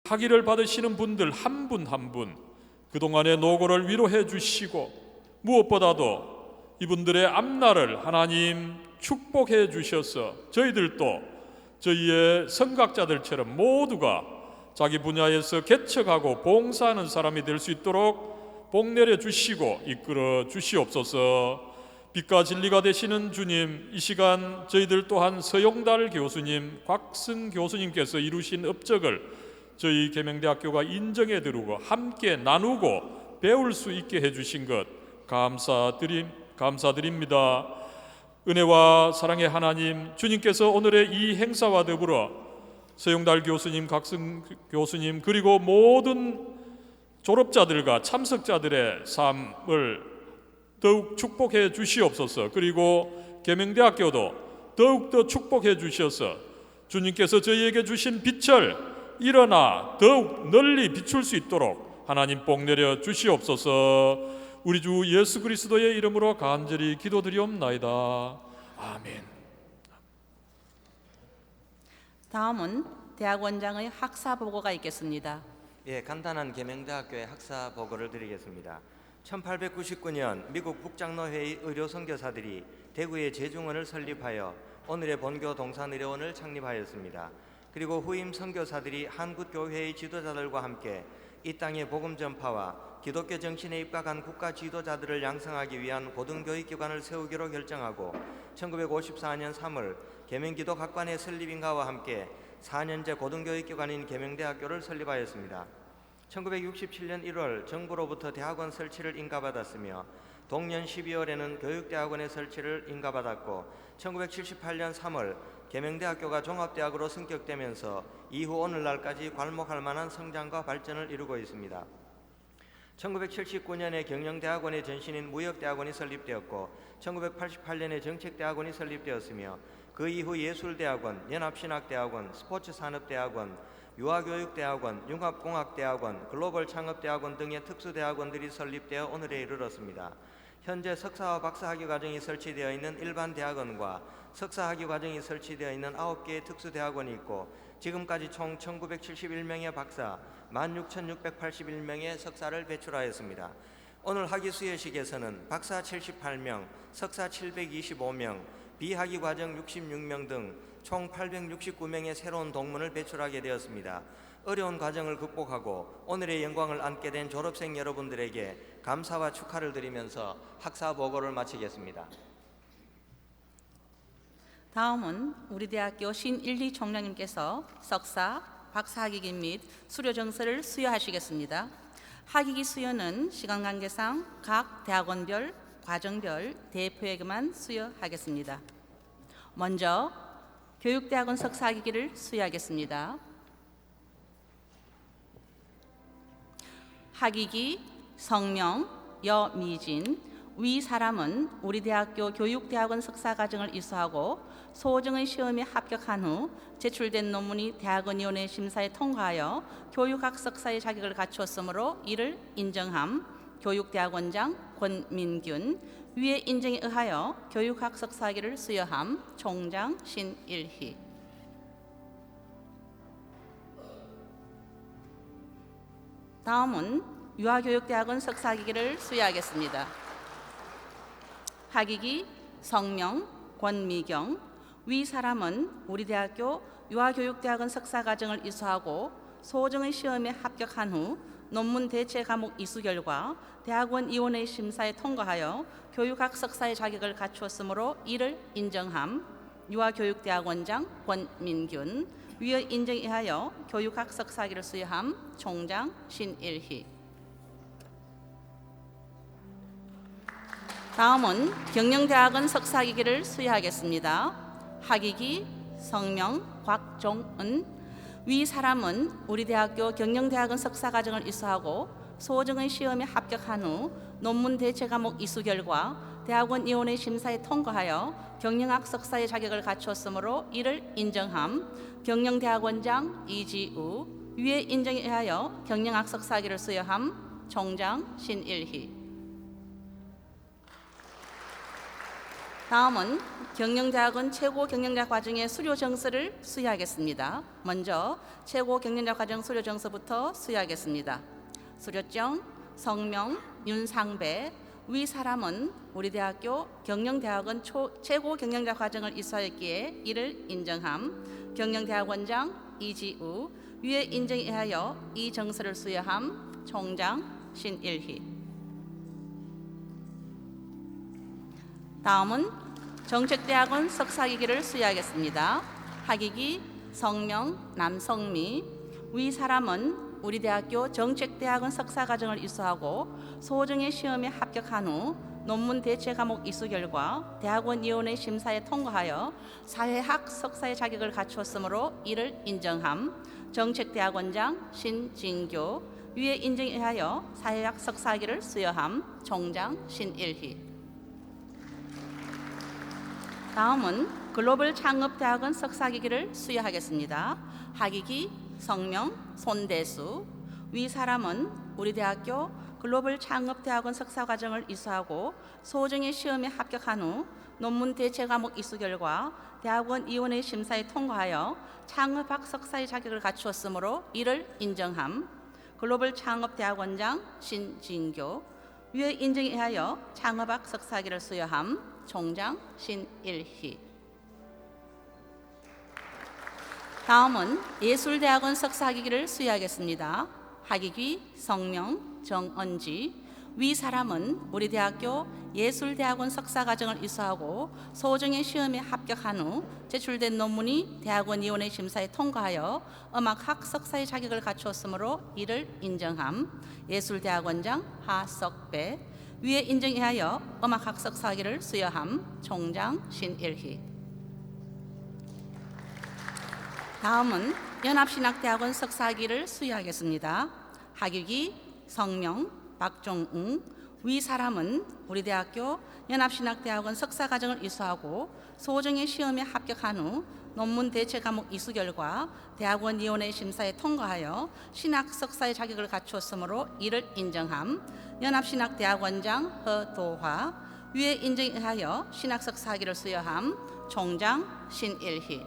학위를 받으시는 분들 한 분 한 분 그동안의 노고를 위로해 주시고 무엇보다도 이분들의 앞날을 하나님 축복해 주셔서 저희들도 저희의 선각자들처럼 모두가 자기 분야에서 개척하고 봉사하는 사람이 될 수 있도록 복 내려 주시고 이끌어 주시옵소서. 빛과 진리가 되시는 주님, 이 시간 저희들 또한 서용달 교수님, 곽승 교수님께서 이루신 업적을 저희 계명대학교가 인정해 드리고 함께 나누고 배울 수 있게 해주신 것 감사드립니다. 은혜와 사랑의 하나님, 주님께서 오늘의 이 행사와 더불어 서용달 교수님, 곽승 교수님 그리고 모든 졸업자들과 참석자들의 삶을 더욱 축복해 주시옵소서. 그리고 계명대학교도 더욱더 축복해 주셔서 주님께서 저희에게 주신 빛을 일어나 더욱 널리 비출 수 있도록 하나님 복 내려 주시옵소서. 우리 주 예수 그리스도의 이름으로 간절히 기도드리옵나이다. 아멘. 다음은 대학원장의 학사 보고가 있겠습니다. 예, 간단한 계명대학교의 학사 보고를 드리겠습니다. 1899년 미국 북장로회의 의료 선교사들이 대구의 제중원을 설립하여 오늘의 본교 동산의료원을 창립하였습니다. 그리고 후임 선교사들이 한국교회의 지도자들과 함께 이 땅의 복음 전파와 기독교 정신에 입각한 국가 지도자들을 양성하기 위한 고등교육기관을 세우기로 결정하고 1954년 3월 계명기도학관의 설립인가와 함께 4년제 고등교육기관인 계명대학교를 설립하였습니다. 1967년 1월 정부로부터 대학원 설치를 인가받았으며 동년 12월에는 교육대학원의 설치를 인가받았고 1978년 3월 계명대학교가 종합대학으로 승격되면서 이후 오늘날까지 괄목할 만한 성장과 발전을 이루고 있습니다. 1979년에 경영대학원의 전신인 무역대학원이 설립되었고 1988년에 정책대학원이 설립되었으며 그 이후 예술대학원, 연합신학대학원, 스포츠산업대학원, 유아교육대학원, 융합공학대학원, 글로벌창업대학원 등의 특수대학원들이 설립되어 오늘에 이르렀습니다. 현재 석사와 박사학위 과정이 설치되어 있는 일반 대학원과 석사학위 과정이 설치되어 있는 9개의 특수대학원이 있고 지금까지 총 1971명의 박사, 16,681명의 석사를 배출하였습니다. 오늘 학위 수여식에서는 박사 78명, 석사 725명, 비학위 과정 66명 등 총 869명의 새로운 동문을 배출하게 되었습니다. 어려운 과정을 극복하고 오늘의 영광을 안게 된 졸업생 여러분들에게 감사와 축하를 드리면서 학사 보고를 마치겠습니다. 다음은 우리 대학교 신일리 총장님께서 석사, 박사학위기 및 수료정서를 수여하시겠습니다. 학위기 수여는 시간 관계상 각 대학원별, 과정별 대표에게만 수여하겠습니다. 먼저 교육대학원 석사학위기를 수여하겠습니다. 학위기 성명 여미진 위 사람은 우리 대학교 교육대학원 석사과정을 이수하고 소정의 시험에 합격한 후 제출된 논문이 대학원위원회 심사에 통과하여 교육학 석사의 자격을 갖추었으므로 이를 인정함. 교육대학원장 권민균 위의 인정에 의하여 교육학 석사학위를 수여함. 총장 신일희. 다음은 유아교육대학원 석사학위를 수여하겠습니다. 학위기 성명 권미경 위 사람은 우리 대학교 유아교육대학원 석사과정을 이수하고 소정의 시험에 합격한 후 논문 대체 과목 이수 결과 대학원위원회 심사에 통과하여 교육학 석사의 자격을 갖추었으므로 이를 인정함. 유아교육대학원장 권민균 위의 인정에 의하여 교육학 석사학위를 수여함. 총장 신일희. 다음은 경영대학원 석사학위기를 수여하겠습니다. 학위기 성명 곽종은 위 사람은 우리 대학교 경영대학원 석사과정을 이수하고 소정의 시험에 합격한 후 논문 대체 과목 이수 결과 대학원위원회 심사에 통과하여 경영학 석사의 자격을 갖추었으므로 이를 인정함. 경영대학원장 이지우 위의 인정에 의하여 경영학 석사학위를 수여함. 총장 신일희. 다음은 경영대학원 최고 경영자 과정의 수료 정서를 수여하겠습니다. 먼저 최고 경영자 과정 수료 정서부터 수여하겠습니다. 수료증, 성명, 윤상배. 위 사람은 우리 대학교 경영대학원 최고 경영자 과정을 이수하였기에 이를 인정함. 경영대학원장 이지우. 위에 인정에 의하여 이 정서를 수여함. 총장 신일희. 다음은 정책대학원 석사학위기를 수여하겠습니다. 학위기 성명 남성미. 위 사람은 우리 대학교 정책대학원 석사과정을 이수하고 소정의 시험에 합격한 후 논문 대체 과목 이수 결과 대학원위원회 심사에 통과하여 사회학 석사의 자격을 갖추었으므로 이를 인정함. 정책대학원장 신진교. 위에 인정에 의하여 사회학 석사학위를 수여함. 총장 신일희. 다음은 글로벌 창업대학원 석사학위기를 수여하겠습니다. 학위기 성명 손대수. 위 사람은 우리 대학교 글로벌 창업대학원 석사과정을 이수하고 소정의 시험에 합격한 후 논문 대체 과목 이수 결과 대학원위원회 심사에 통과하여 창업학 석사의 자격을 갖추었으므로 이를 인정함. 글로벌 창업대학원장 신진교. 위의 인정에 의하여 창업학 석사학위를 수여함. 총장 신일희. 다음은 예술대학원 석사학위기를 수여하겠습니다. 학위기 성명 정언지. 위 사람은 우리 대학교 예술대학원 석사과정을 이수하고 소정의 시험에 합격한 후 제출된 논문이 대학원위원회 심사에 통과하여 음악학 석사의 자격을 갖추었으므로 이를 인정함. 예술대학원장 하석배. 위에 인정에 의하여 음악학 석사학위를 수여함. 총장 신일희. 다음은 연합신학대학원 석사학위를 수여하겠습니다. 학위기 성명 박종웅. 위 사람은 우리 대학교 연합신학대학원 석사과정을 이수하고 소정의 시험에 합격한 후 논문 대체 과목 이수 결과 대학원위원회 심사에 통과하여 신학 석사의 자격을 갖추었으므로 이를 인정함. 연합신학대학원장 허도화. 위에 인정에 의하여 신학 석사학위를 수여함. 총장 신일희.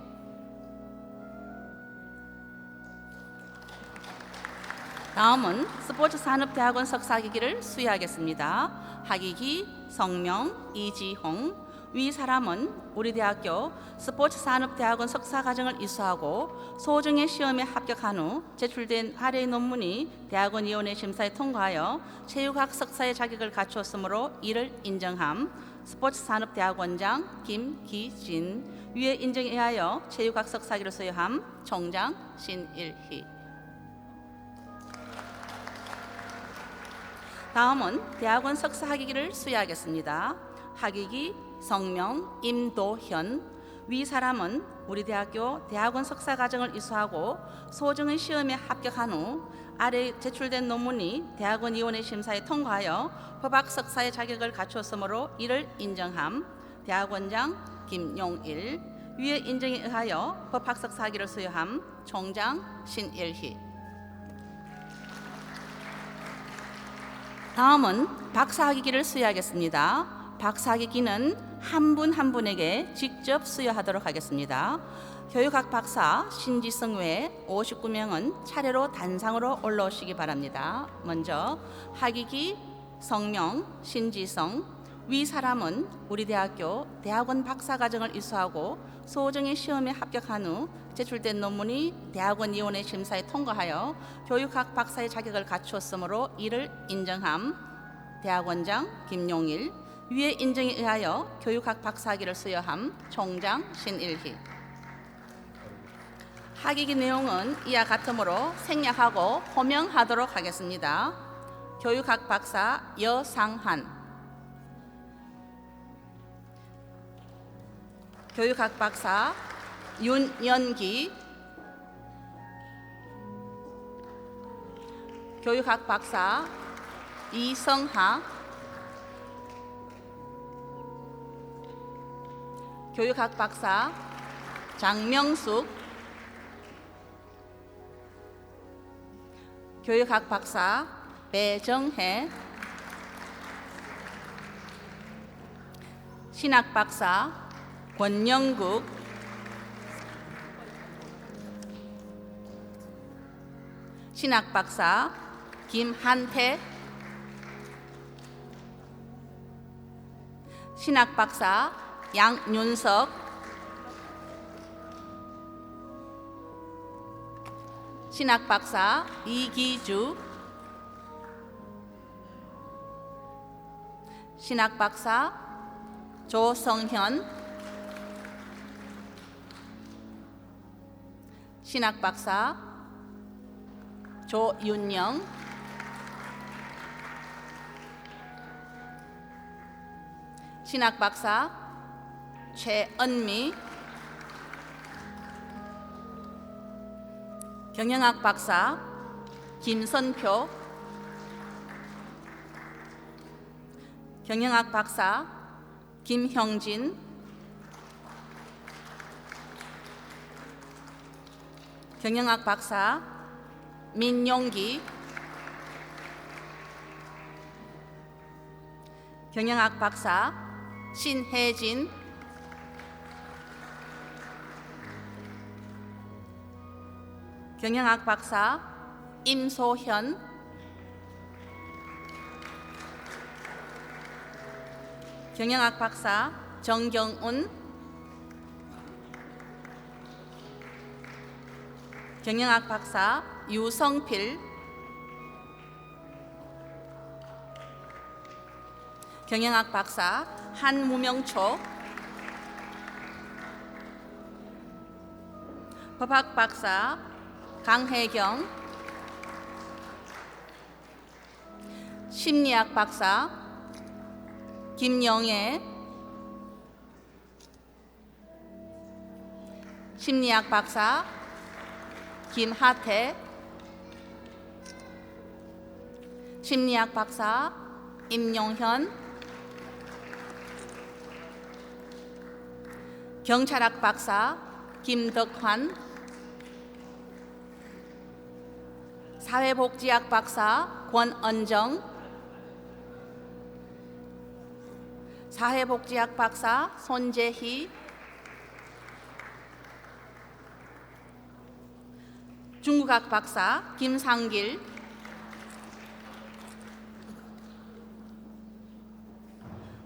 다음은 스포츠산업대학원 석사학위기를 수여하겠습니다. 학위기 성명 이지홍. 위 사람은 우리 대학교 스포츠산업대학원 석사과정을 이수하고 소정의 시험에 합격한 후 제출된 아래의 논문이 대학원위원회 심사에 통과하여 체육학 석사의 자격을 갖추었으므로 이를 인정함. 스포츠산업대학원장 김기진. 위에 인정에 의하여 체육학 석사학위를 수여함. 총장 신일희. 다음은 대학원 석사학위기를 수여하겠습니다. 학위기 성명 임도현. 위 사람은 우리 대학교 대학원 석사과정을 이수하고 소정의 시험에 합격한 후 아래 제출된 논문이 대학원위원회 심사에 통과하여 법학 석사의 자격을 갖추었으므로 이를 인정함. 대학원장 김용일. 위의 인정에 의하여 법학 석사학위를 수여함. 총장 신일희. 다음은 박사학위기를 수여하겠습니다. 박사학위기는 한 분 한 분에게 직접 수여하도록 하겠습니다. 교육학 박사 신지성 외 59명은 차례로 단상으로 올라오시기 바랍니다. 먼저 학위기 성명 신지성. 위 사람은 우리 대학교 대학원 박사과정을 이수하고 소정의 시험에 합격한 후 제출된 논문이 대학원위원회 심사에 통과하여 교육학 박사의 자격을 갖추었으므로 이를 인정함. 대학원장 김용일. 위의 인정에 의하여 교육학 박사학위를 수여함. 총장 신일희. 학위기 내용은 이와 같으므로 생략하고 호명하도록 하겠습니다. 교육학 박사 여상한. 교육학 박사 윤연기. 교육학 박사 이성하. 교육학 박사 장명숙. 교육학 박사 배정혜. 신학 박사 권영국, 신학 박사 김한태, 신학 박사 양윤석, 신학 박사 이기주, 신학 박사 조성현, 신학 박사 조윤영, 신학 박사 최은미, 경영학 박사 김선표, 경영학 박사 김형진, 경영학 박사 민용기, 경영학 박사 신혜진, 경영학 박사 임소현, 경영학 박사 정경운, 경영학 박사 유성필, 경영학 박사 한무명초, 법학 박사 강혜경, 심리학 박사 김영애, 심리학 박사 김하태, 심리학 박사 임용현, 경찰학 박사 김덕환, 사회복지학 박사 권은정, 사회복지학 박사 손재희, 중국학 박사 김상길,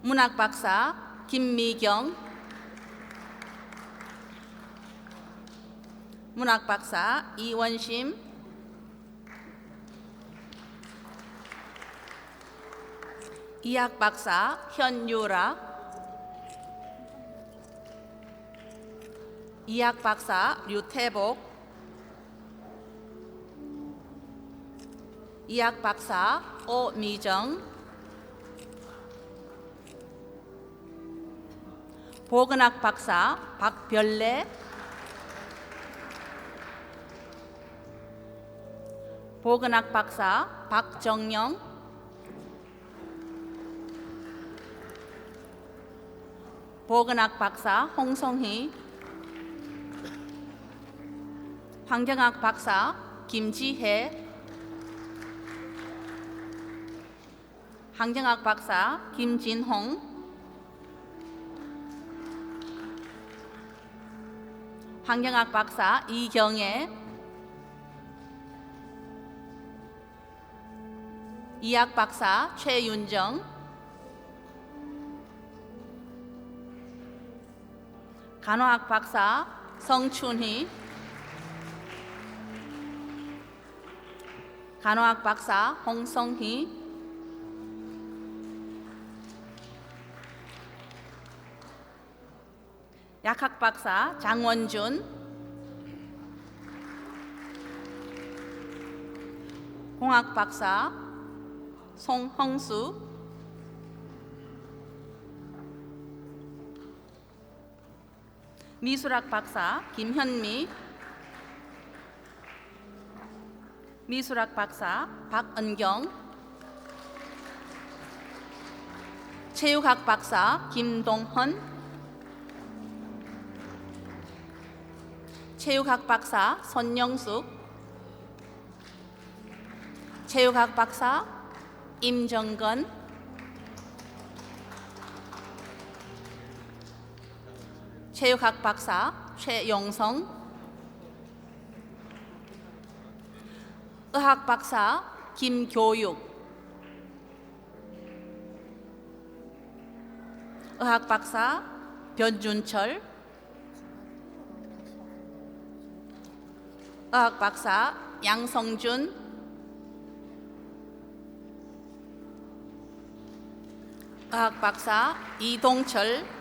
문학 박사 김미경, 문학 박사 이원심, 이학 박사 현유라, 이학 박사 류태복, 이학 박사 오미정, 보건학 박사 박별래, 보건학 박사 박정영, 보건학 박사 홍성희, 환경학 박사 김지혜, 환경학 박사 김진홍, 환경학 박사 이경애, 이학 박사 최윤정, 간호학 박사 성춘희, 간호학 박사 홍성희, 약학 박사 장원준, 공학 박사 송흥수, 미술학 박사 김현미, 미술학 박사 박은경, 체육학 박사 김동헌, 체육학 박사 손영숙, 체육학 박사 임정건, 체육학 박사 최용성, 의학 박사 김교육, 의학 박사 변준철, 의학 박사 양성준, 의학 박사 이동철,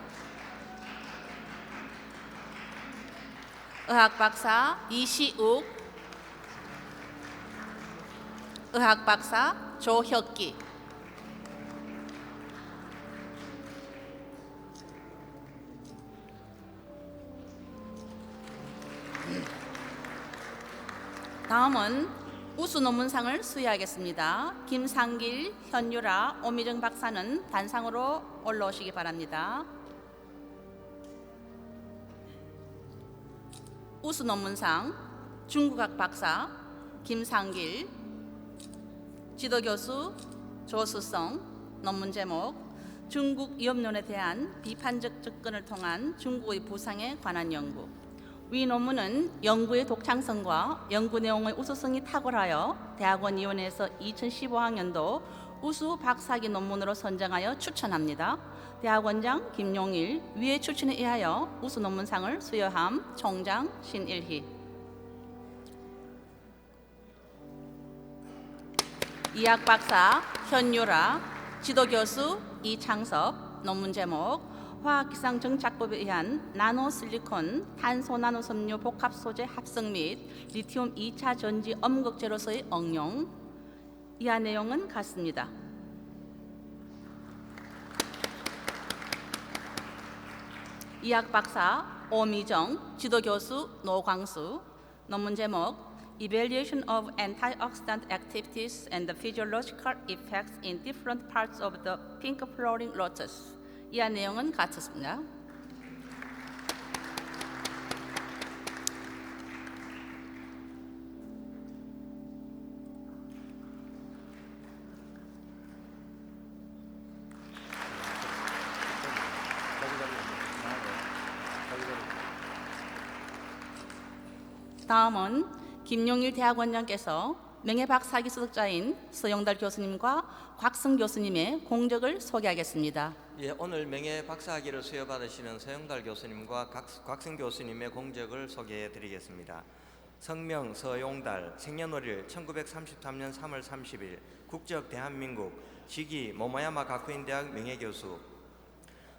의학 박사 이시욱, 의학 박사 조혁기. 다음은 우수 논문상을 수여하겠습니다. 김상길, 현유라, 오미정 박사는 단상으로 올라오시기 바랍니다. 우수 논문상 중국학 박사 김상길, 지도교수 조수성, 논문 제목 중국 위협론에 대한 비판적 접근을 통한 중국의 부상에 관한 연구. 위 논문은 연구의 독창성과 연구 내용의 우수성이 탁월하여 대학원위원회에서 2015학년도 우수 박사학위 논문으로 선정하여 추천합니다. 대학원장 김용일, 위의 추천에 의하여 우수 논문상을 수여함. 총장 신일희. 이학 박사 현유라, 지도교수 이창섭, 논문 제목 화학기상정착법에 의한 나노실리콘 탄소 나노섬유 복합 소재 합성 및 리튬 2차 전지 엄극제로서의 응용. 이하 내용은 같습니다. 이학 박사 오미정, 지도교수 노광수, 논문 제목 Evaluation of antioxidant activities and the physiological effects in different parts of the pink flowering lotus. 이하 내용은 같습니다. 다음은 김용일 대학원장께서 명예박사학위 수석자인 서영달 교수님과 곽성 교수님의 공적을 소개하겠습니다. 예, 오늘 명예 박사학위를 수여받으시는 서영달 교수님과 곽성 교수님의 공적을 소개해 드리겠습니다. 성명 서용달, 생년월일 1933년 3월 30일, 국적 대한민국, 직위 모모야마 가쿠인 대학 명예교수.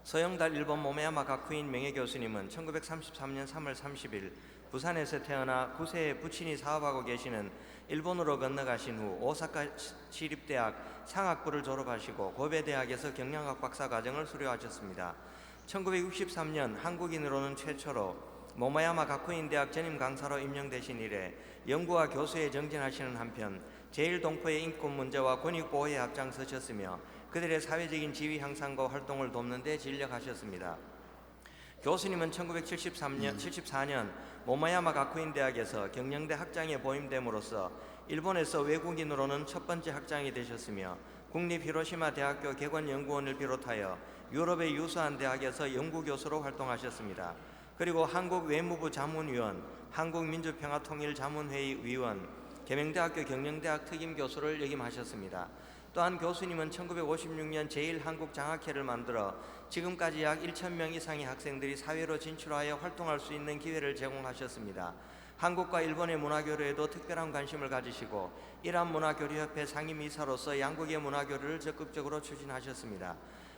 서영달 일본 모모야마 가쿠인 명예교수님은 1933년 3월 30일 부산에서 태어나 9세에 부친이 사업하고 계시는 일본으로 건너가신 후 오사카 시립대학 상학부를 졸업하시고 고베대학에서 경영학 박사과정을 수료하셨습니다. 1963년 한국인으로는 최초로 모모야마 가쿠인 대학 전임 강사로 임명되신 이래 연구와 교수에 정진하시는 한편 제1동포의 인권 문제와 권익보호에 앞장서셨으며 그들의 사회적인 지위 향상과 활동을 돕는 데 진력하셨습니다. 교수님은 1974년 모모야마 가쿠인 대학에서 경영대 학장에 보임됨으로써 일본에서 외국인으로는 첫 번째 학장이 되셨으며 국립 히로시마 대학교 객원연구원을 비롯하여 유럽의 유수한 대학에서 연구교수로 활동하셨습니다. 그리고 한국 외무부 자문위원, 한국민주평화통일자문회의 위원, 계명대학교 경영대학 특임교수를 역임하셨습니다. 또한 교수님은 1956년 제1한국장학회를 만들어 지금까지 약 1,000명 이상의 학생들이 사회로 진출하여 활동할 수 있는 기회를 제공하셨습니다. 한국과 일본의 문화교류에도 특별한 관심을 가지시고 일한문화교류협회 상임이사로서 양국의 문화교류를 적극적으로 추진하셨습니다.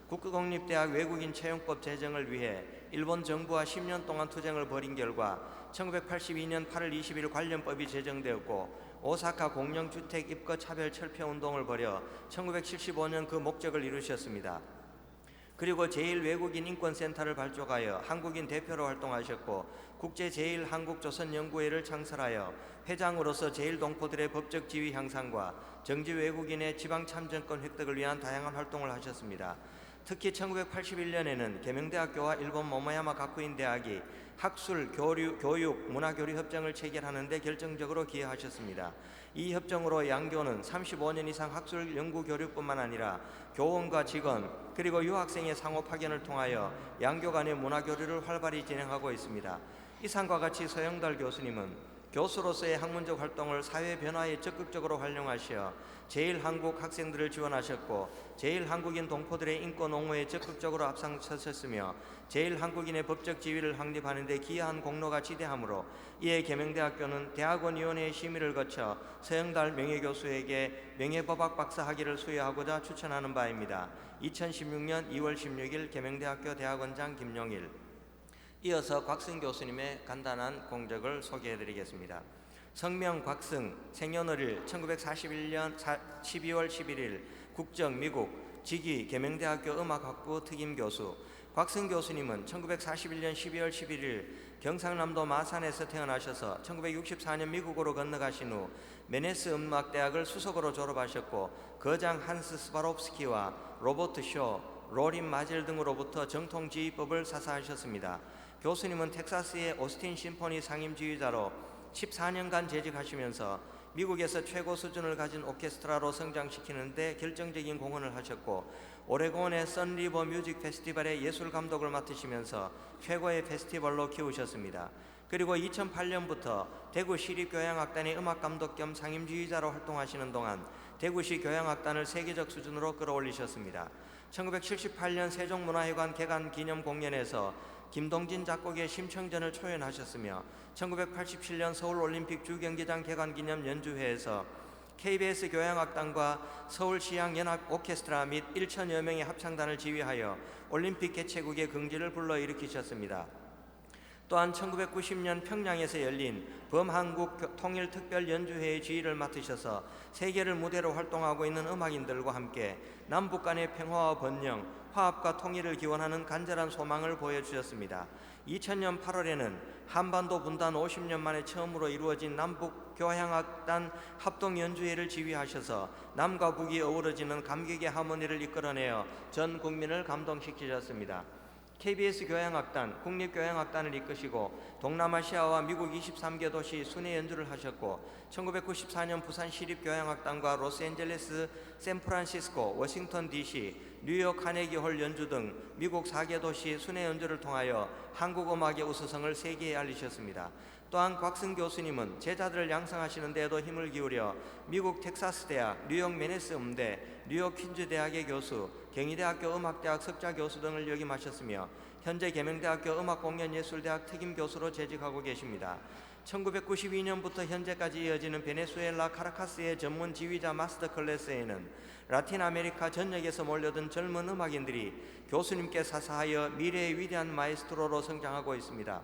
국가공립대학 외국인 채용법 제정을 위해 일본 정부와 10년 동안 투쟁을 벌인 결과 1982년 8월 20일 관련법이 제정되었고 오사카 공영주택 입거 차별 철폐 운동을 벌여 1975년 그 목적을 이루셨습니다. 그리고 제1외국인인권센터를 발족하여 한국인 대표로 활동하셨고 국제 제1한국조선연구회를 창설하여 회장으로서 제1동포들의 법적 지위 향상과 정지 외국인의 지방참정권 획득을 위한 다양한 활동을 하셨습니다. 특히 1981년에는 계명대학교와 일본 모모야마 가쿠인 대학이 학술, 교육, 문화교류 협정을 체결하는 데 결정적으로 기여하셨습니다. 이 협정으로 양교는 35년 이상 학술 연구 교류뿐만 아니라 교원과 직원 그리고 유학생의 상호 파견을 통하여 양교 간의 문화교류를 활발히 진행하고 있습니다. 이상과 같이 서영달 교수님은 교수로서의 학문적 활동을 사회 변화에 적극적으로 활용하시어 제1한국 학생들을 지원하셨고 제1한국인 동포들의 인권 옹호에 적극적으로 앞장서셨으며 제1한국인의 법적 지위를 확립하는 데 기여한 공로가 지대하므로 이에 계명대학교는 대학원위원회의 심의를 거쳐 서영달 명예교수에게 명예법학 박사 학위를 수여하고자 추천하는 바입니다. 2016년 2월 16일 계명대학교 대학원장 김용일. 이어서 곽승 교수님의 간단한 공적을 소개해드리겠습니다. 성명 곽승, 생년월일 1941년 12월 11일, 국적 미국, 직위 계명대학교 음악학부 특임교수. 곽승 교수님은 1941년 12월 11일 경상남도 마산에서 태어나셔서 1964년 미국으로 건너가신 후 메네스 음악대학을 수석으로 졸업하셨고 거장 한스 스바롭스키와 로버트 쇼, 로린 마젤 등으로부터 정통 지휘법을 사사하셨습니다. 교수님은 텍사스의 오스틴 심포니 상임지휘자로 14년간 재직하시면서 미국에서 최고 수준을 가진 오케스트라로 성장시키는 데 결정적인 공헌을 하셨고 오레곤의 선리버 뮤직 페스티벌의 예술 감독을 맡으시면서 최고의 페스티벌로 키우셨습니다. 그리고 2008년부터 대구 시립교향악단의 음악감독 겸 상임지휘자로 활동하시는 동안 대구시 교향악단을 세계적 수준으로 끌어올리셨습니다. 1978년 세종문화회관 개관 기념 공연에서 김동진 작곡의 심청전을 초연하셨으며 1987년 서울올림픽 주경기장 개관 기념 연주회에서 KBS 교향악단과 서울시향연합 오케스트라 및 1천여 명의 합창단을 지휘하여 올림픽 개최국의 긍지를 불러일으키셨습니다. 또한 1990년 평양에서 열린 범한국 통일특별연주회의 지휘를 맡으셔서 세계를 무대로 활동하고 있는 음악인들과 함께 남북 간의 평화와 번영, 화합과 통일을 기원하는 간절한 소망을 보여주셨습니다. 2000년 8월에는 한반도 분단 50년 만에 처음으로 이루어진 남북 교향악단 합동연주회를 지휘하셔서 남과 북이 어우러지는 감격의 하모니를 이끌어내어 전 국민을 감동시키셨습니다. KBS 교향악단, 국립교향악단을 이끄시고 동남아시아와 미국 23개 도시 순회 연주를 하셨고 1994년 부산 시립교향악단과 로스앤젤레스, 샌프란시스코, 워싱턴 DC, 뉴욕 카네기홀 연주 등 미국 4개 도시 순회 연주를 통하여 한국 음악의 우수성을 세계에 알리셨습니다. 또한 곽승 교수님은 제자들을 양성하시는 데에도 힘을 기울여 미국 텍사스 대학, 뉴욕 메네스 음대, 뉴욕 퀸즈 대학의 교수, 경희대학교 음악대학 석좌 교수 등을 역임하셨으며 현재 계명대학교 음악공연예술대학 특임 교수로 재직하고 계십니다. 1992년부터 현재까지 이어지는 베네수엘라 카라카스의 전문 지휘자 마스터 클래스에는 라틴 아메리카 전역에서 몰려든 젊은 음악인들이 교수님께 사사하여 미래의 위대한 마에스트로로 성장하고 있습니다.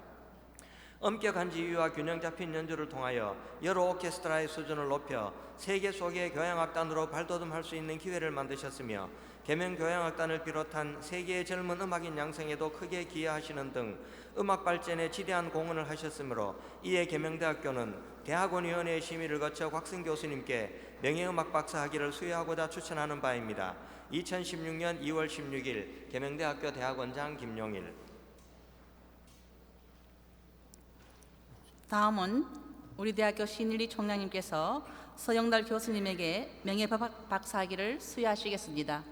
엄격한 지휘와 균형 잡힌 연주를 통하여 여러 오케스트라의 수준을 높여 세계 속의 교향악단으로 발돋움할 수 있는 기회를 만드셨으며 계명교향악단을 비롯한 세계의 젊은 음악인 양성에도 크게 기여하시는 등 음악 발전에 지대한 공헌을 하셨으므로 이에 계명대학교는 대학원위원회의 심의를 거쳐 곽승 교수님께 명예음악 박사 학위를 수여하고자 추천하는 바입니다. 2016년 2월 16일 계명대학교 대학원장 김용일. 다음은 우리 대학교 신일리 총장님께서 서영달 교수님에게 명예법학 박사 학위를 수여하시겠습니다.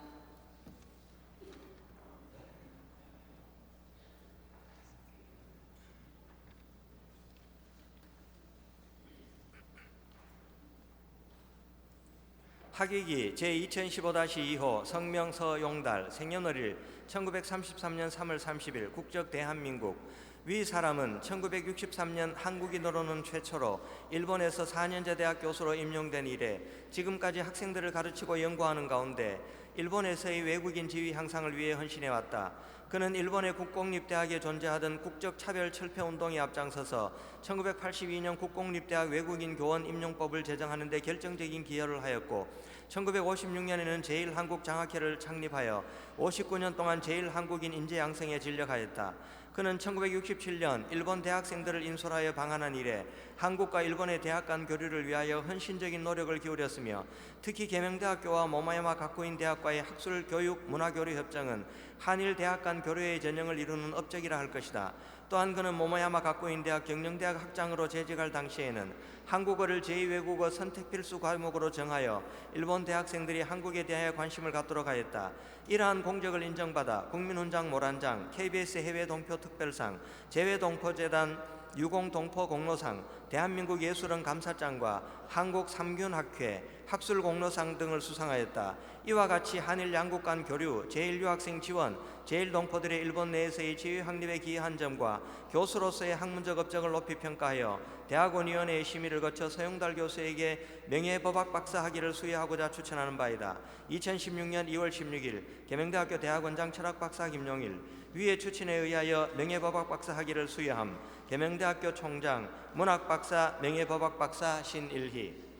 학위기 제2015-2호 성명 서용달, 생년월일 1933년 3월 30일, 국적 대한민국. 위 사람은 1963년 한국인으로는 최초로 일본에서 4년제 대학 교수로 임용된 이래 지금까지 학생들을 가르치고 연구하는 가운데 일본에서의 외국인 지위 향상을 위해 헌신해왔다. 그는 일본의 국공립대학에 존재하던 국적차별 철폐운동에 앞장서서 1982년 국공립대학 외국인 교원 임용법을 제정하는 데 결정적인 기여를 하였고 1956년에는 제1한국장학회를 창립하여 59년 동안 제1한국인 인재 양성에 진력하였다. 그는 1967년 일본 대학생들을 인솔하여 방한한 이래 한국과 일본의 대학 간 교류를 위하여 헌신적인 노력을 기울였으며 특히 계명대학교와 모모야마 가쿠인 대학과의 학술, 교육, 문화교류 협정은 한일 대학 간 사람 교류의 전형을 이루는 업적이라 할 것이다. 또한 그는 모모야마 가쿠인 대학 경영대학 학장으로 재직할 당시에는 한국어를 제2외국어 선택 필수 과목으로 정하여 일본 대학생들이 한국에 대하여 관심을 갖도록 하였다. 이러한 공적을 인정받아 국민훈장 모란장, KBS 해외 동표 특별상, 재외동포재단 유공동포 공로상, 대한민국 예술원 감사장과 한국 삼균학회 학술공로상 등을 수상하였다. 이와 같이 한일 양국 간 교류, 제1유학생 지원, 제1동포들의 일본 내에서의 지위 확립에 기여한 점과 교수로서의 학문적 업적을 높이 평가하여 대학원위원회의 심의를 거쳐 서용달 교수에게 명예법학 박사 학위를 수여하고자 추천하는 바이다. 2016년 2월 16일 계명대학교 대학원장 철학박사 김용일, 위의 추천에 의하여 명예법학 박사 학위를 수여함. 계명대학교 총장 문학박사 명예법학 박사 신일희.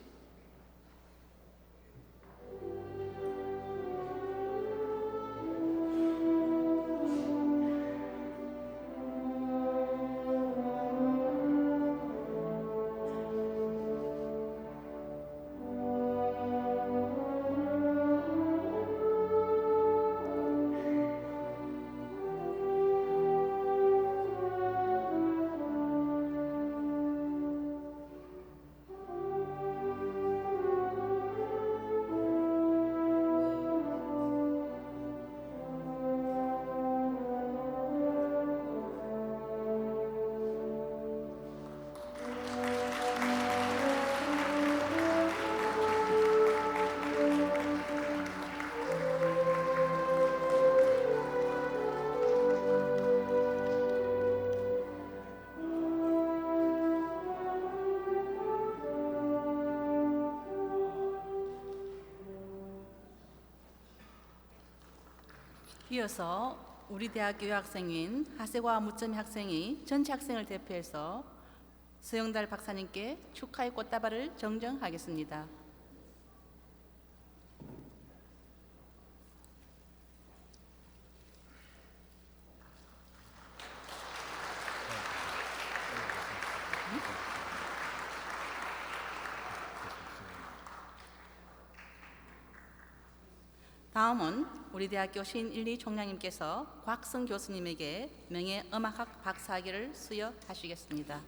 이어서 우리 대학교 유학생인 하세과 무점이 학생이 전체 학생을 대표해서 서영달 박사님께 축하의 꽃다발을 정정하겠습니다. 다음은 우리 대학교 신일리 총장님께서 곽성 교수님에게 명예음악학 박사학위를 수여하시겠습니다.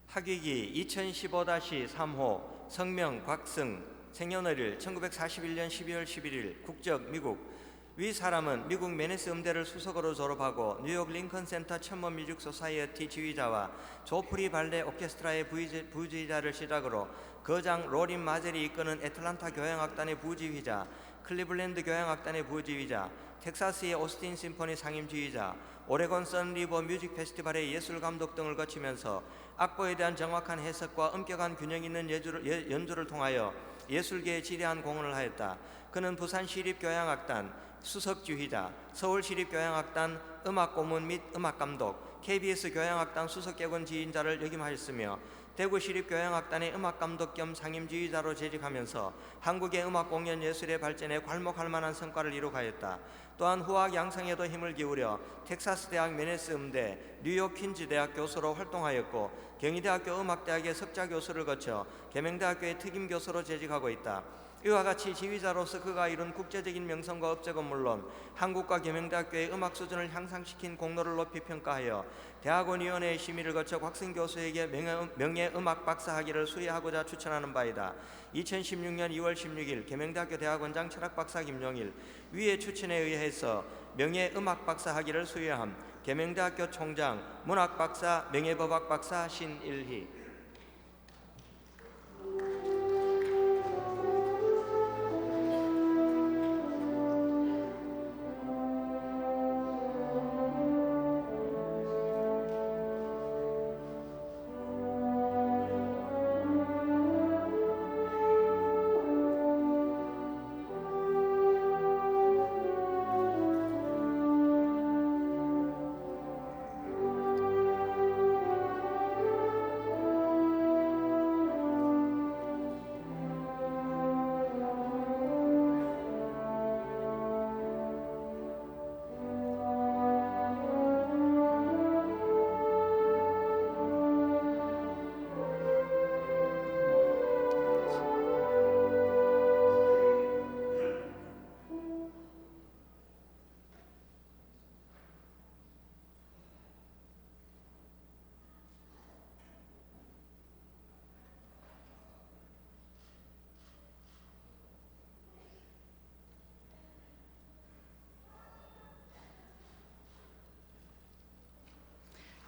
학위기 2015-3호 성명 곽승, 생년월일 1941년 12월 11일, 국적 미국. 위 사람은 미국 메네스 음대를 수석으로 졸업하고 뉴욕 링컨 센터 천문 뮤직 소사이어티 지휘자와 조프리 발레 오케스트라의 부지휘자를 시작으로 거장 로린 마젤이 이끄는 애틀란타 교향악단의 부지휘자, 클리블랜드 교향악단의 부지휘자, 텍사스의 오스틴 심포니 상임지휘자, 오레곤 선리버 뮤직 페스티벌의 예술감독 등을 거치면서 악보에 대한 정확한 해석과 엄격한 균형 있는 연주를 통하여 예술계에 지대한 공헌을 하였다. 그는 부산시립교향악단 수석지휘자, 서울시립교향악단 음악고문 및 음악감독, KBS 교향악단 수석객원 지휘자를 역임하였으며 대구시립교향악단의 음악감독 겸 상임지휘자로 재직하면서 한국의 음악공연 예술의 발전에 괄목할 만한 성과를 이룩하였다. 또한 후학 양성에도 힘을 기울여 텍사스 대학 메네스 음대, 뉴욕 퀸즈 대학 교수로 활동하였고 경희대학교 음악대학의 석자 교수를 거쳐 계명대학교의 특임 교수로 재직하고 있다. 이와 같이 지휘자로서 그가 이룬 국제적인 명성과 업적은 물론 한국과 계명대학교의 음악 수준을 향상시킨 공로를 높이 평가하여 대학원위원회의 심의를 거쳐 곽승 교수에게 명예음악 박사 학위를 수여하고자 추천하는 바이다. 2016년 2월 16일 계명대학교 대학원장 철학박사 김용일, 위의 추천에 의해서 명예음악 박사 학위를 수여함. 계명대학교 총장 문학박사 명예법학 박사 신일희.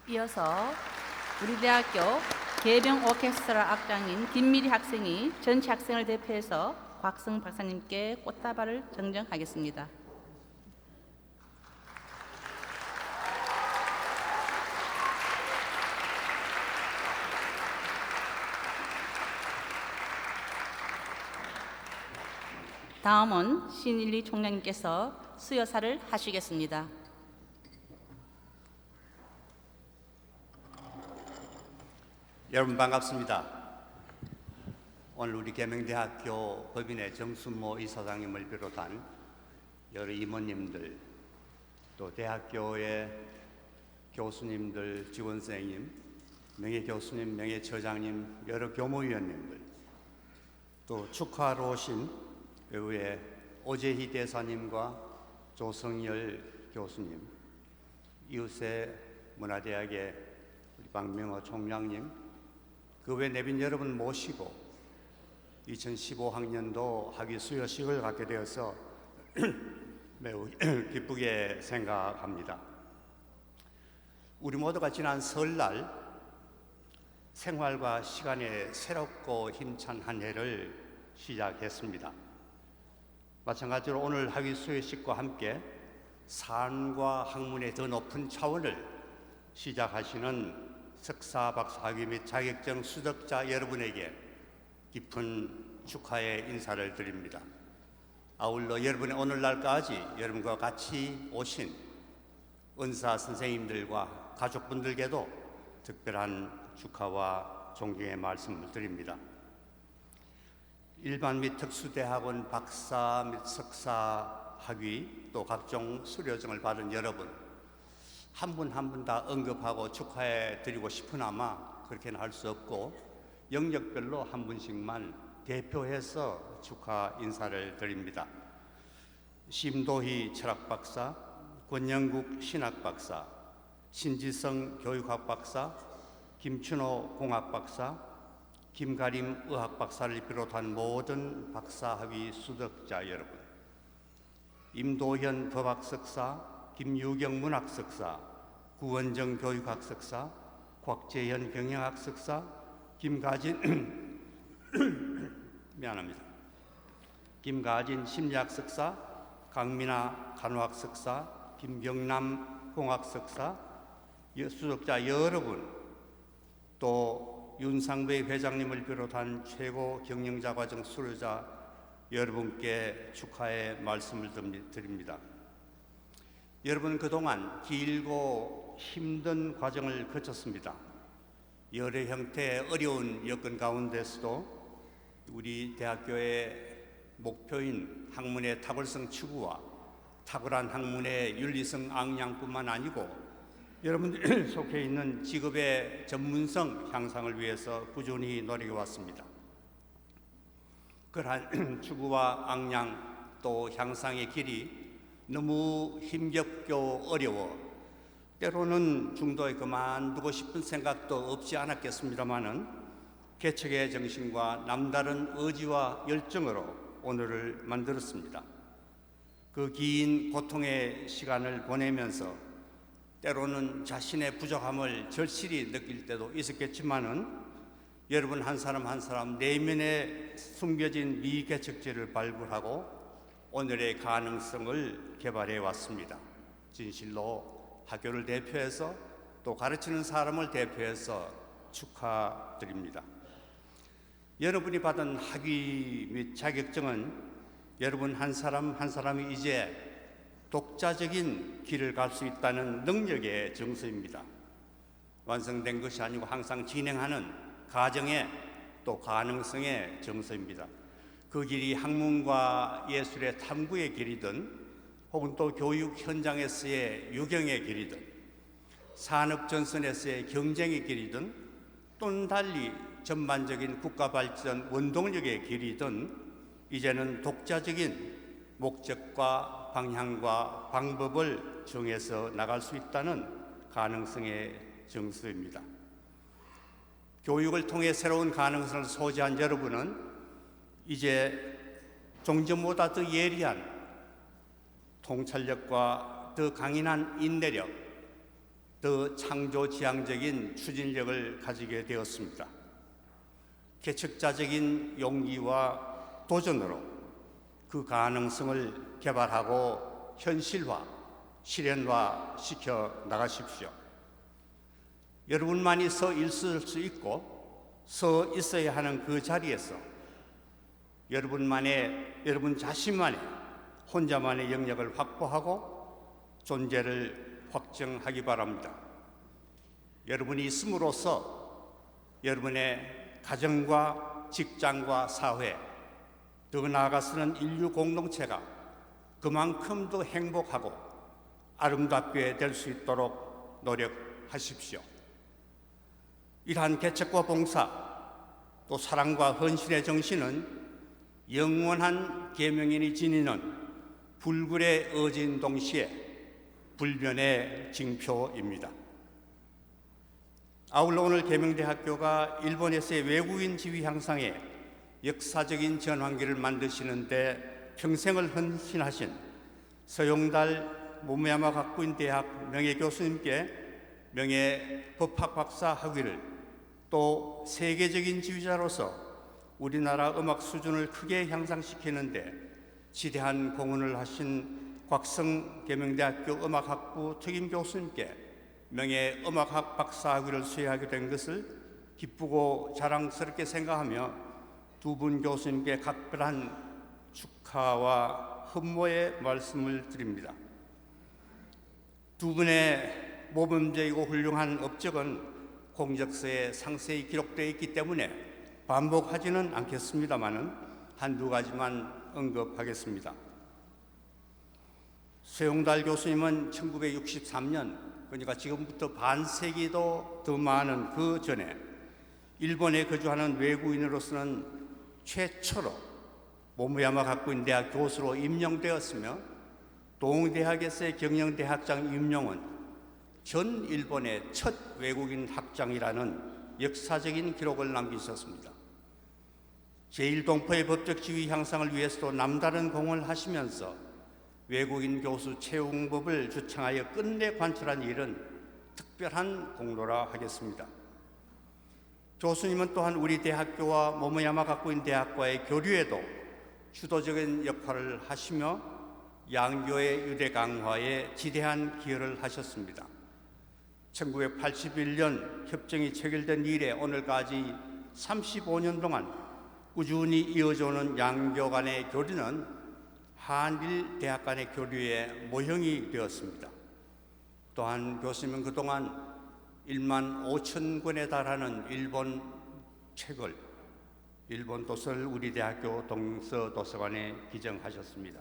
이어서 우리 대학교 개병 오케스트라 악장인 김미리 학생이 전체 학생을 대표해서 곽성 박사님께 꽃다발을 정정하겠습니다. 다음은 신일리 총장님께서 수여사를 하시겠습니다. 여러분 반갑습니다. 오늘 우리 계명대학교 법인의 정순모 이사장님을 비롯한 여러 이모님들, 또 대학교의 교수님들, 직원선생님, 명예교수님, 명예처장님, 여러 교무위원님들, 또 축하하러 오신 외부의 오재희 대사님과 조성열 교수님, 이웃의 문화대학의 우리 박명호 총장님, 그 외 내빈 여러분 모시고 2015학년도 학위 수여식을 갖게 되어서 매우 기쁘게 생각합니다. 우리 모두가 지난 설날 생활과 시간에 새롭고 힘찬 한 해를 시작했습니다. 마찬가지로 오늘 학위 수여식과 함께 삶과 학문의 더 높은 차원을 시작하시는 석사, 박사 학위 및 자격증 수덕자 여러분에게 깊은 축하의 인사를 드립니다. 아울러 여러분의 오늘날까지 여러분과 같이 오신 은사 선생님들과 가족분들께도 특별한 축하와 존경의 말씀을 드립니다. 일반 및 특수대학원 박사 및 석사 학위 또 각종 수료증을 받은 여러분 한 분 한 분 다 언급하고 축하해 드리고 싶으나마 그렇게는 할 수 없고 영역별로 한 분씩만 대표해서 축하 인사를 드립니다. 심도희 철학박사, 권영국 신학박사, 신지성 교육학 박사, 김춘호 공학박사, 김가림 의학박사를 비롯한 모든 박사학위 수덕자 여러분, 임도현 법학석사, 김유경 문학석사, 구원정 교육학석사, 곽재현 경영학석사, 김가진 김가진 심리학석사, 강민아 간호학석사, 김경남 공학석사, 수석자 여러분, 또 윤상배 회장님을 비롯한 최고 경영자 과정 수료자 여러분께 축하의 말씀을 드립니다. 여러분 그동안 길고 힘든 과정을 거쳤습니다. 여러 형태의 어려운 여건 가운데서도 우리 대학교의 목표인 학문의 탁월성 추구와 탁월한 학문의 윤리성 앙양뿐만 아니고 여러분들이 속해 있는 직업의 전문성 향상을 위해서 꾸준히 노력해왔습니다. 그러한 추구와 앙양 또 향상의 길이 너무 힘겹고 어려워 때로는 중도에 그만두고 싶은 생각도 없지 않았겠습니다마는 개척의 정신과 남다른 의지와 열정으로 오늘을 만들었습니다. 그 긴 고통의 시간을 보내면서 때로는 자신의 부족함을 절실히 느낄 때도 있었겠지만은 여러분 한 사람 한 사람 내면에 숨겨진 미개척지를 발굴하고 오늘의 가능성을 개발해 왔습니다. 진실로 학교를 대표해서 또 가르치는 사람을 대표해서 축하드립니다. 여러분이 받은 학위 및 자격증은 여러분 한 사람 한 사람이 이제 독자적인 길을 갈 수 있다는 능력의 증서입니다. 완성된 것이 아니고 항상 진행하는 과정의 또 가능성의 증서입니다. 그 길이 학문과 예술의 탐구의 길이든 혹은 또 교육 현장에서의 유경의 길이든 산업 전선에서의 경쟁의 길이든 또는 달리 전반적인 국가 발전 원동력의 길이든 이제는 독자적인 목적과 방향과 방법을 정해서 나갈 수 있다는 가능성의 증서입니다. 교육을 통해 새로운 가능성을 소지한 여러분은 이제 종전보다 더 예리한 통찰력과 더 강인한 인내력 더 창조지향적인 추진력을 가지게 되었습니다. 개척자적인 용기와 도전으로 그 가능성을 개발하고 현실화, 실현화 시켜 나가십시오. 여러분만이 서 있을 수 있고 서 있어야 하는 그 자리에서 여러분 자신만의 혼자만의 영역을 확보하고 존재를 확정하기 바랍니다. 여러분이 있음으로써 여러분의 가정과 직장과 사회, 더 나아가서는 인류 공동체가 그만큼 더 행복하고 아름답게 될 수 있도록 노력하십시오. 이러한 개척과 봉사, 또 사랑과 헌신의 정신은 영원한 계명인이 지니는 불굴의 의지인 동시에 불변의 징표입니다. 아울러 오늘 계명대학교가 일본에서의 외국인 지위 향상에 역사적인 전환기를 만드시는데 평생을 헌신하신 서용달 모모야마 가쿠인 대학 명예교수님께 명예법학 박사 학위를, 또 세계적인 지휘자로서 우리나라 음악 수준을 크게 향상시키는데 지대한 공헌을 하신 곽성 계명대학교 음악학부 특임 교수님께 명예음악학 박사 학위를 수여하게 된 것을 기쁘고 자랑스럽게 생각하며 두 분 교수님께 각별한 축하와 흠모의 말씀을 드립니다. 두 분의 모범적이고 훌륭한 업적은 공적서에 상세히 기록되어 있기 때문에 반복하지는 않겠습니다마는 한두 가지만 언급하겠습니다. 서용달 교수님은 1963년, 그러니까 지금부터 반세기도 더 많은 그 전에 일본에 거주하는 외국인으로서는 최초로 모모야마 가쿠인 대학 교수로 임명되었으며, 동대학에서의 경영대학장 임용은 전 일본의 첫 외국인 학장이라는 역사적인 기록을 남기셨습니다. 제1동포의 법적 지위 향상을 위해서도 남다른 공헌을 하시면서 외국인 교수 채용법을 주창하여 끝내 관철한 일은 특별한 공로라 하겠습니다. 교수님은 또한 우리 대학교와 모모야마 가쿠인 대학과의 교류에도 주도적인 역할을 하시며 양교의 유대 강화에 지대한 기여를 하셨습니다. 1981년 협정이 체결된 이래 오늘까지 35년 동안 꾸준히 이어져오는 양교 간의 교류는 한일 대학 간의 교류의 모형이 되었습니다. 또한 교수님은 그동안 1만 5천 권에 달하는 일본 책을, 일본 도서를 우리 대학교 동서도서관에 기증하셨습니다.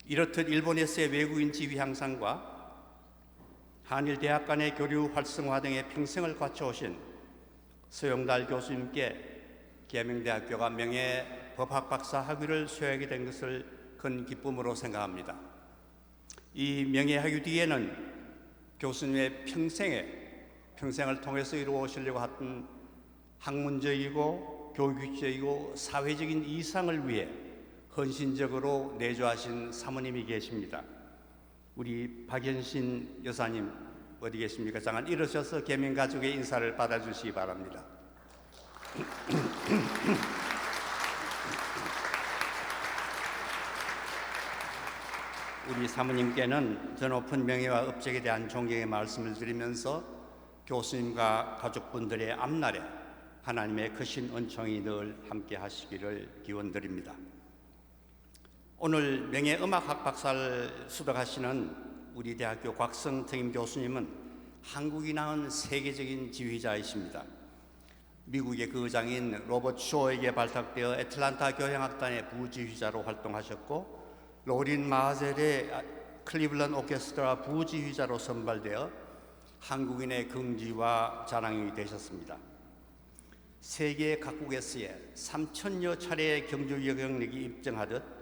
이렇듯 일본에서의 외국인 지위 향상과 한일 대학 간의 교류 활성화 등의 평생을 거쳐오신 서용달 교수님께 계명대학교가 명예법학 박사 학위를 수여하게 된 것을 큰 기쁨으로 생각합니다. 이 명예학위 뒤에는 교수님의 평생을 통해서 이루어오시려고 했던 학문적이고 교육적이고 사회적인 이상을 위해 헌신적으로 내조하신 사모님이 계십니다. 우리 박연신 여사님 어디 계십니까? 잠깐 일어서서 계명가족의 인사를 받아주시기 바랍니다. 우리 사모님께는 더 높은 명예와 업적에 대한 존경의 말씀을 드리면서 교수님과 가족분들의 앞날에 하나님의 크신 은총이 늘 함께 하시기를 기원드립니다. 오늘 명예음악학 박사를 수덕하시는 우리 대학교 곽성 특임 교수님은 한국이 낳은 세계적인 지휘자이십니다. 미국의 그 의장인 로버트 쇼에게 발탁되어 애틀란타 교향악단의 부지휘자로 활동하셨고, 로린 마젤의 클리블랜드 오케스트라 부지휘자로 선발되어 한국인의 긍지와 자랑이 되셨습니다. 세계 각국에서의 3천여 차례의 경주 영향력이 입증하듯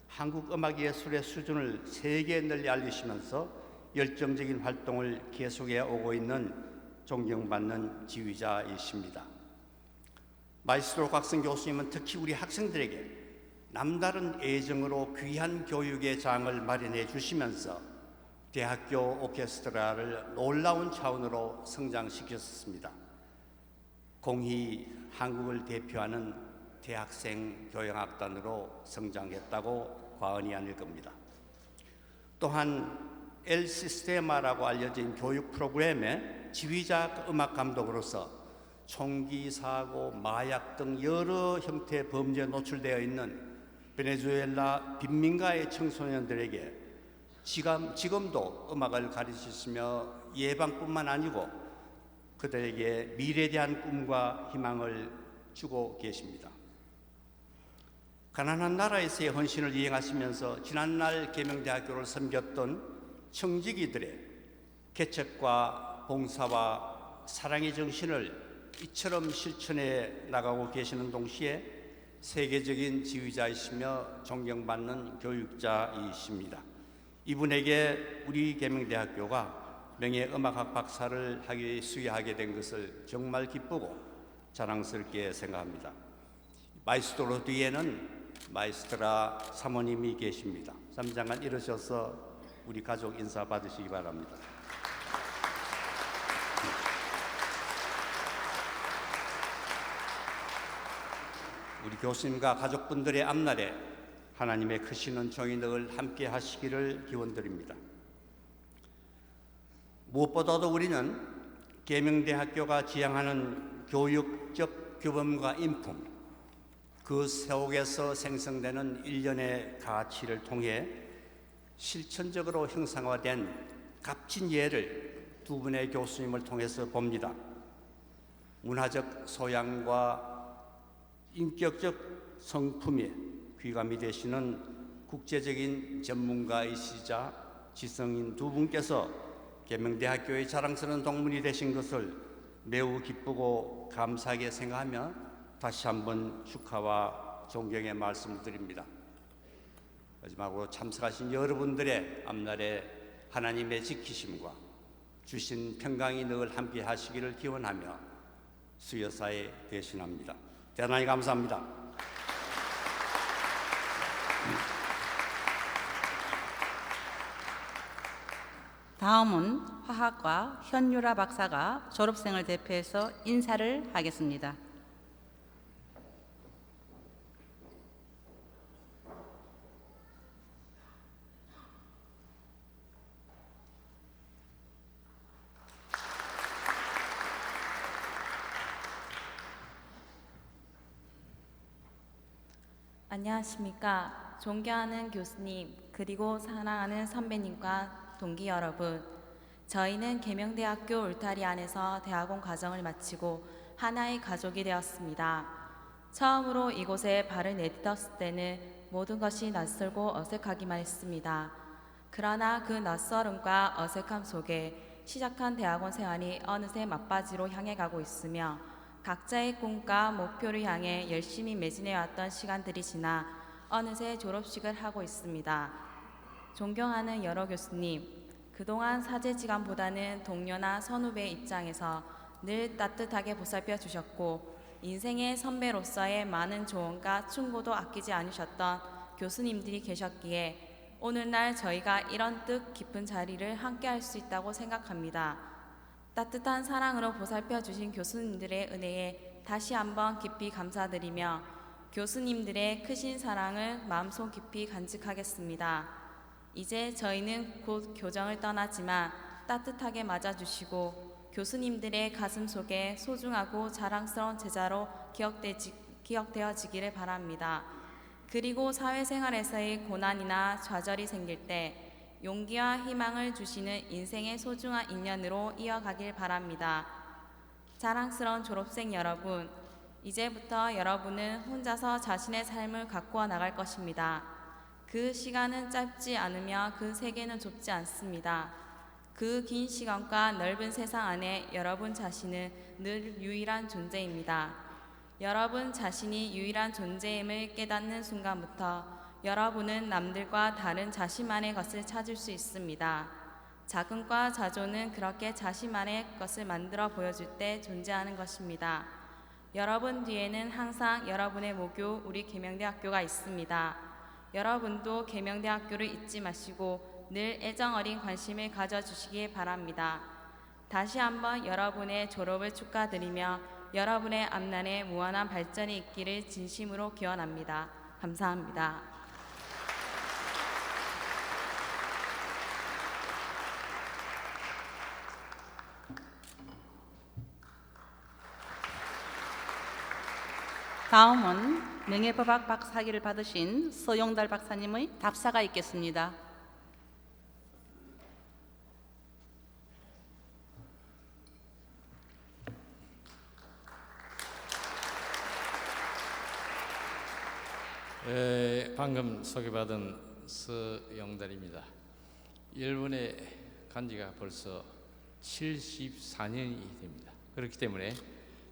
한국 음악 예술의 수준을 세계에 널리 알리시면서 열정적인 활동을 계속해 오고 있는 존경받는 지휘자이십니다. 마이스트로 곽성 교수님은 특히 우리 학생들에게 남다른 애정으로 귀한 교육의 장을 마련해 주시면서 대학교 오케스트라를 놀라운 차원으로 성장시켰습니다. 공히 한국을 대표하는 대학생 교향악단으로 성장했다고 과언이 아닐 겁니다. 또한 엘 시스테마라고 알려진 교육 프로그램의 지휘자 음악 감독으로서 총기 사고, 마약 등 여러 형태의 범죄에 노출되어 있는 베네수엘라 빈민가의 청소년들에게 지금도 음악을 가르치시며 예방뿐만 아니고 그들에게 미래에 대한 꿈과 희망을 주고 계십니다. 가난한 나라에서의 헌신을 이행하시면서 지난날 계명대학교를 섬겼던 청지기들의 개척과 봉사와 사랑의 정신을 이처럼 실천해 나가고 계시는 동시에 세계적인 지휘자이시며 존경받는 교육자이십니다. 이분에게 우리 계명대학교가 명예음악학 박사를 수여하게 된 것을 정말 기쁘고 자랑스럽게 생각합니다. 마이스트로 뒤에는 마이스트라 사모님이 계십니다. 사무장관 일어서서 우리 가족 인사 받으시기 바랍니다. 우리 교수님과 가족분들의 앞날에 하나님의 크신 은총이 늘 함께 하시기를 기원드립니다. 무엇보다도 우리는 계명대학교가 지향하는 교육적 규범과 인품, 그 속에서 생성되는 일련의 가치를 통해 실천적으로 형상화된 값진 예를 두 분의 교수님을 통해서 봅니다. 문화적 소양과 인격적 성품에 귀감이 되시는 국제적인 전문가이시자 지성인 두 분께서 계명대학교의 자랑스러운 동문이 되신 것을 매우 기쁘고 감사하게 생각하며 다시 한번 축하와 존경의 말씀을 드립니다. 마지막으로 참석하신 여러분들의 앞날에 하나님의 지키심과 주신 평강이 늘 함께 하시기를 기원하며 수여사에 대신합니다. 대단히 감사합니다. 다음은 화학과 현유라 박사가 졸업생을 대표해서 인사를 하겠습니다. 안녕하십니까. 존경하는 교수님, 그리고 사랑하는 선배님과 동기 여러분. 저희는 계명대학교 울타리 안에서 대학원 과정을 마치고 하나의 가족이 되었습니다. 처음으로 이곳에 발을 내딛었을 때는 모든 것이 낯설고 어색하기만 했습니다. 그러나 그 낯설음과 어색함 속에 시작한 대학원 생활이 어느새 막바지로 향해 가고 있으며 각자의 꿈과 목표를 향해 열심히 매진해왔던 시간들이 지나 어느새 졸업식을 하고 있습니다. 존경하는 여러 교수님, 그동안 사제지간보다는 동료나 선후배의 입장에서 늘 따뜻하게 보살펴 주셨고 인생의 선배로서의 많은 조언과 충고도 아끼지 않으셨던 교수님들이 계셨기에 오늘날 저희가 이런 뜻 깊은 자리를 함께 할 수 있다고 생각합니다. 따뜻한 사랑으로 보살펴 주신 교수님들의 은혜에 다시 한번 깊이 감사드리며 교수님들의 크신 사랑을 마음속 깊이 간직하겠습니다. 이제 저희는 곧 교정을 떠나지만 따뜻하게 맞아주시고 교수님들의 가슴 속에 소중하고 자랑스러운 제자로 기억되어지기를 바랍니다. 그리고 사회생활에서의 고난이나 좌절이 생길 때 용기와 희망을 주시는 인생의 소중한 인연으로 이어가길 바랍니다. 자랑스러운 졸업생 여러분, 이제부터 여러분은 혼자서 자신의 삶을 가꾸어 나갈 것입니다. 그 시간은 짧지 않으며 그 세계는 좁지 않습니다. 그 긴 시간과 넓은 세상 안에 여러분 자신은 늘 유일한 존재입니다. 여러분 자신이 유일한 존재임을 깨닫는 순간부터 여러분은 남들과 다른 자신만의 것을 찾을 수 있습니다. 자긍과 자조는 그렇게 자신만의 것을 만들어 보여줄 때 존재하는 것입니다. 여러분 뒤에는 항상 여러분의 모교 우리 계명대학교가 있습니다. 여러분도 계명대학교를 잊지 마시고 늘 애정 어린 관심을 가져주시기 바랍니다. 다시 한번 여러분의 졸업을 축하드리며 여러분의 앞날에 무한한 발전이 있기를 진심으로 기원합니다. 감사합니다. 다음은 명예법학 박사학위를 받으신 서용달 박사님의 답사가 있겠습니다. 방금 소개받은 서영달입니다. 일본에 간 지가 벌써 74년이 됩니다. 그렇기 때문에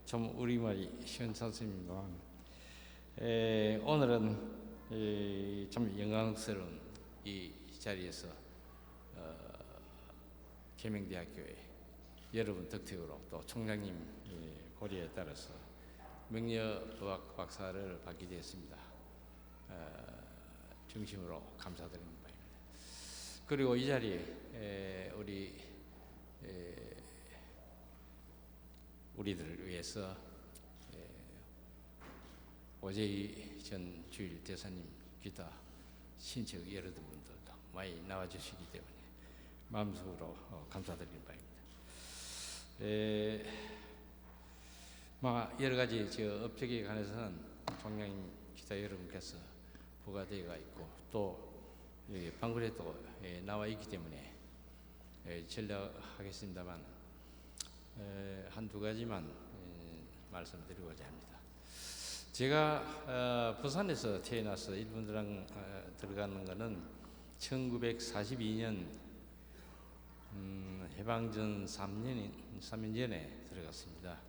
좀 우리말이 시원찮습니다만 오늘은 참 영광스러운 이 자리에서 계명대학교에 여러분 덕택으로 또 총장님 고려에 따라서 명예법학 박사를 받게 되었습니다. 중심으로 감사드리는 바입니다. 그리고 이 자리에 우리들을 위해서 오재희 전 주일 대사님 기타 신청 여러분들도 많이 나와주시기 때문에 마음속으로 감사드리는 바입니다. 여러 가지 업적에 관해서는 총장님 기타 여러분께서 부과되어가 있고 또 방글에 또 나와 있기 때문에 전략하겠습니다만 한두 가지만 말씀드리고자 합니다. 제가 부산에서 태어나서 일본 들어가는 것은 1942년 해방전 3년 전에 들어갔습니다.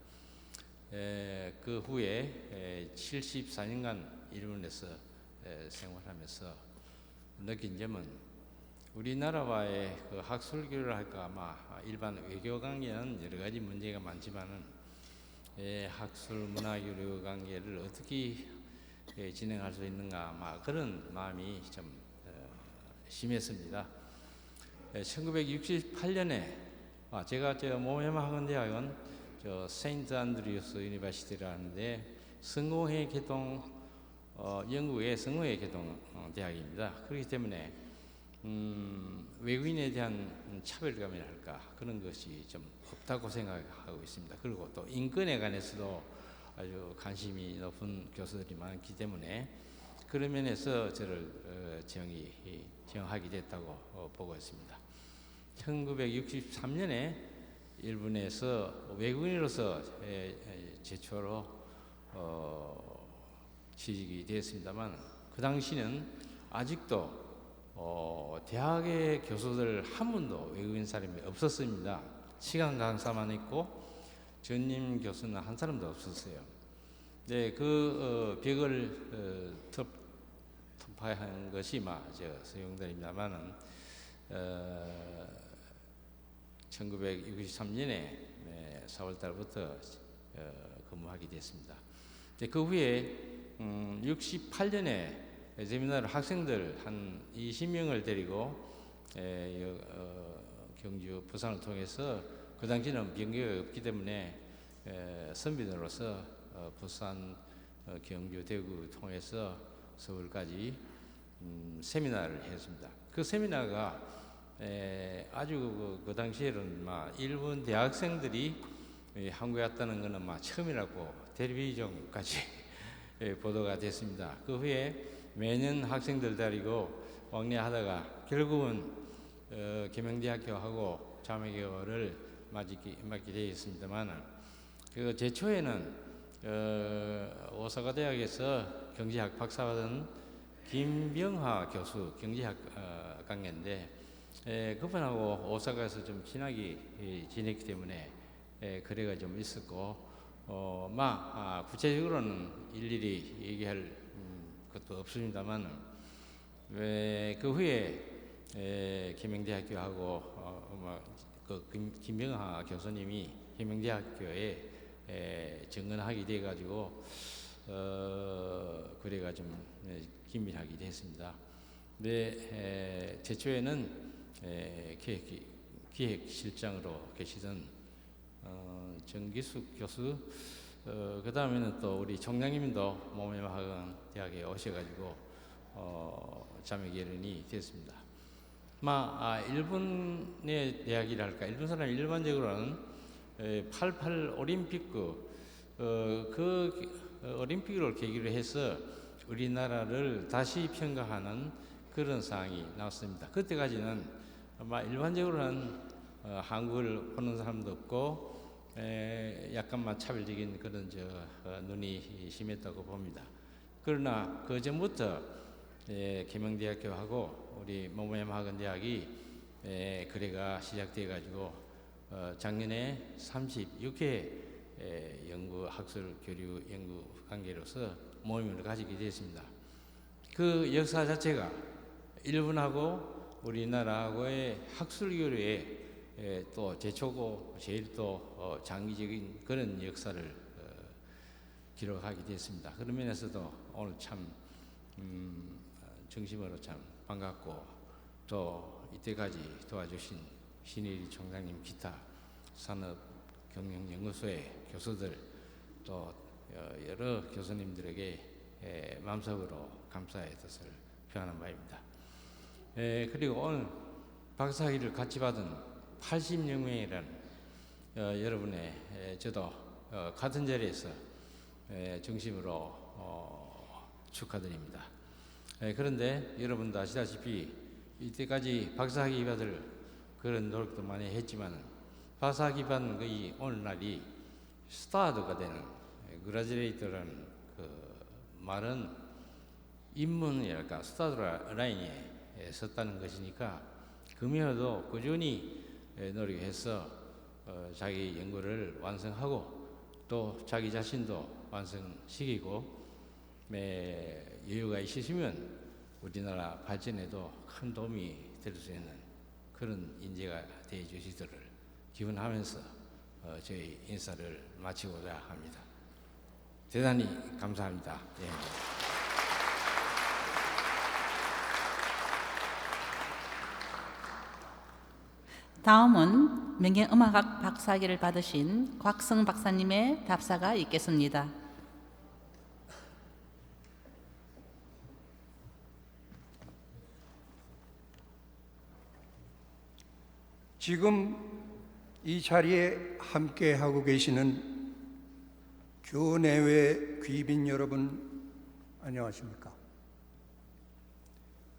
그 후에 74년간 일본에서 생활하면서 느낀 점은 우리나라와의 그 학술교류를 할까 아마 일반 외교 관계는 여러 가지 문제가 많지만은 학술 문화교류 관계를 어떻게 진행할 수 있는가 아마 그런 마음이 좀 심했습니다. 1968년에 제가 모험학원대학은 세인트 안드류스 유니버시티라는데 성공회 개통 영국의 성공회 개통 대학입니다. 그렇기 때문에 외국인에 대한 차별감이랄까 그런 것이 좀 없다고 생각하고 있습니다. 그리고 또 인권에 관해서도 아주 관심이 높은 교수들이 많기 때문에 그런 면에서 저를 지원하게 됐다고 보고 있습니다. 1963년에 일본에서 외국인으로서 최초로 취직이 되었습니다만 그 당시는 아직도 대학의 교수들 한 분도 외국인 사람이 없었습니다. 시간 강사만 있고 전임 교수는 한 사람도 없었어요. 네, 그 벽을突破한 것이 서영달입니다만은 1963년에 4월달부터 근무하게 됐습니다. 그 후에 68년에 세미나를 학생들 한 20명을 데리고 경주, 부산을 통해서 그 당시는 비행기가 없기 때문에 선비들로서 부산, 경주, 대구 통해서 서울까지 세미나를 했습니다. 그 세미나가 아주 그 당시에는 일본 대학생들이 한국에 왔다는 것은 처음이라고 텔레비전까지 보도가 됐습니다. 그 후에 매년 학생들 데리고 왕래하다가 결국은 계명대학교하고 자매교를 맡게 되었습니다만 그 제초에는 오사카 대학에서 경제학 박사받은 김병하 교수 경제학 강의인데 그분하고 오사카에서 좀 친하게 지냈기 때문에 거래가 좀 있었고 구체적으로는 일일이 얘기할 것도 없습니다만 그 후에 계명대학교하고 김병하 교수님이 계명대학교에 정언하게 돼 가지고 그래가 좀 긴밀하게 됐습니다. 네, 제초에는 기획실장으로 계시던 정기숙 교수, 그 다음에는 또 우리 총장님도 모매마학원 대학에 오셔가지고 자매결연이 됐습니다. 일본의 대학이랄까, 일본 사람이 일반적으로는 88 올림픽 그 올림픽을 계기로 해서 우리나라를 다시 평가하는 그런 사항이 나왔습니다. 그때까지는 아마 일반적으로는 한국을 보는 사람도 없고 약간만 차별적인 그런 눈이 심했다고 봅니다. 그러나 그 전부터 계명대학교하고 우리 모매마학원대학이 거래가 시작돼 가지고 작년에 36회 연구 학술 교류 연구 관계로서 모임을 가지게 됐습니다. 그 역사 자체가 일본하고 우리나라하고의 학술 교류에 또 제초고 제일 또 장기적인 그런 역사를 기록하게 됐습니다. 그런 면에서도 오늘 참 정심으로 참 반갑고, 또 이때까지 도와주신 신일이 총장님, 기타 산업경영연구소의 교수들, 또 여러 교수님들에게 마음속으로 감사의 뜻을 표하는 바입니다. 그리고 오늘 박사학위를 같이 받은 80명이라는 여러분의 저도 같은 자리에서 정심으로 축하드립니다. 그런데 여러분도 아시다시피 이때까지 박사학위 받을 그런 노력도 많이 했지만, 박사학위 받는 이 오늘날이 스타드가 되는, 그라듀에이트라는 그 말은 입문이랄까 스타드 라인에 섰다는 것이니까, 금요일도 꾸준히 노력해서 자기 연구를 완성하고 또 자기 자신도 완성시키고, 여유가 있으시면 우리나라 발전에도 큰 도움이 될 수 있는 그런 인재가 되어 주시기를 기원하면서 저희 인사를 마치고자 합니다. 대단히 감사합니다. 예. 다음은 명예음악학 박사학위를 받으신 곽성 박사님의 답사가 있겠습니다. 지금 이 자리에 함께하고 계시는 교내외 귀빈 여러분, 안녕하십니까?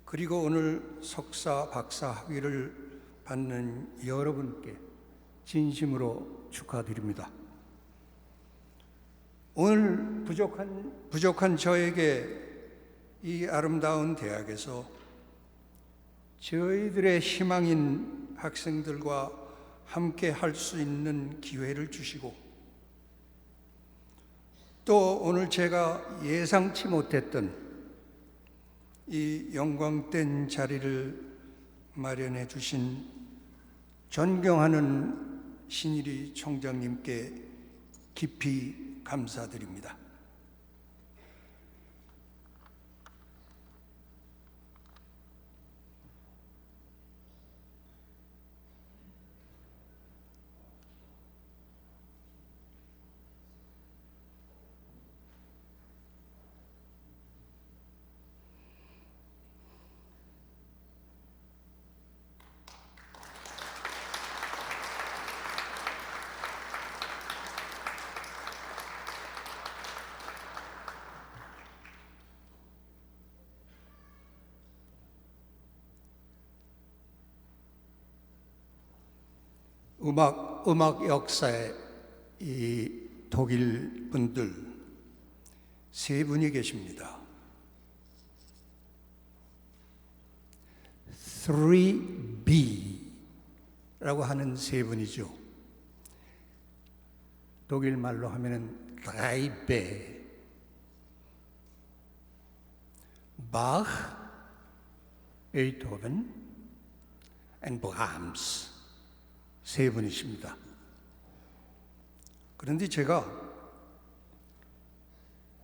그리고 오늘 석사, 박사 학위를 받는 여러분께 진심으로 축하드립니다. 오늘 부족한 저에게 이 아름다운 대학에서 저희들의 희망인 학생들과 함께 할 수 있는 기회를 주시고, 또 오늘 제가 예상치 못했던 이 영광된 자리를 마련해 주신 존경하는 신일이 총장님께 깊이 감사드립니다. 음악 역사에 이 독일 분들 세 분이 계십니다. 3B라고 하는 세 분이죠. 독일 말로 하면은 드라이베, 바흐, 베토벤, and 브람스, 세 분이십니다. 그런데 제가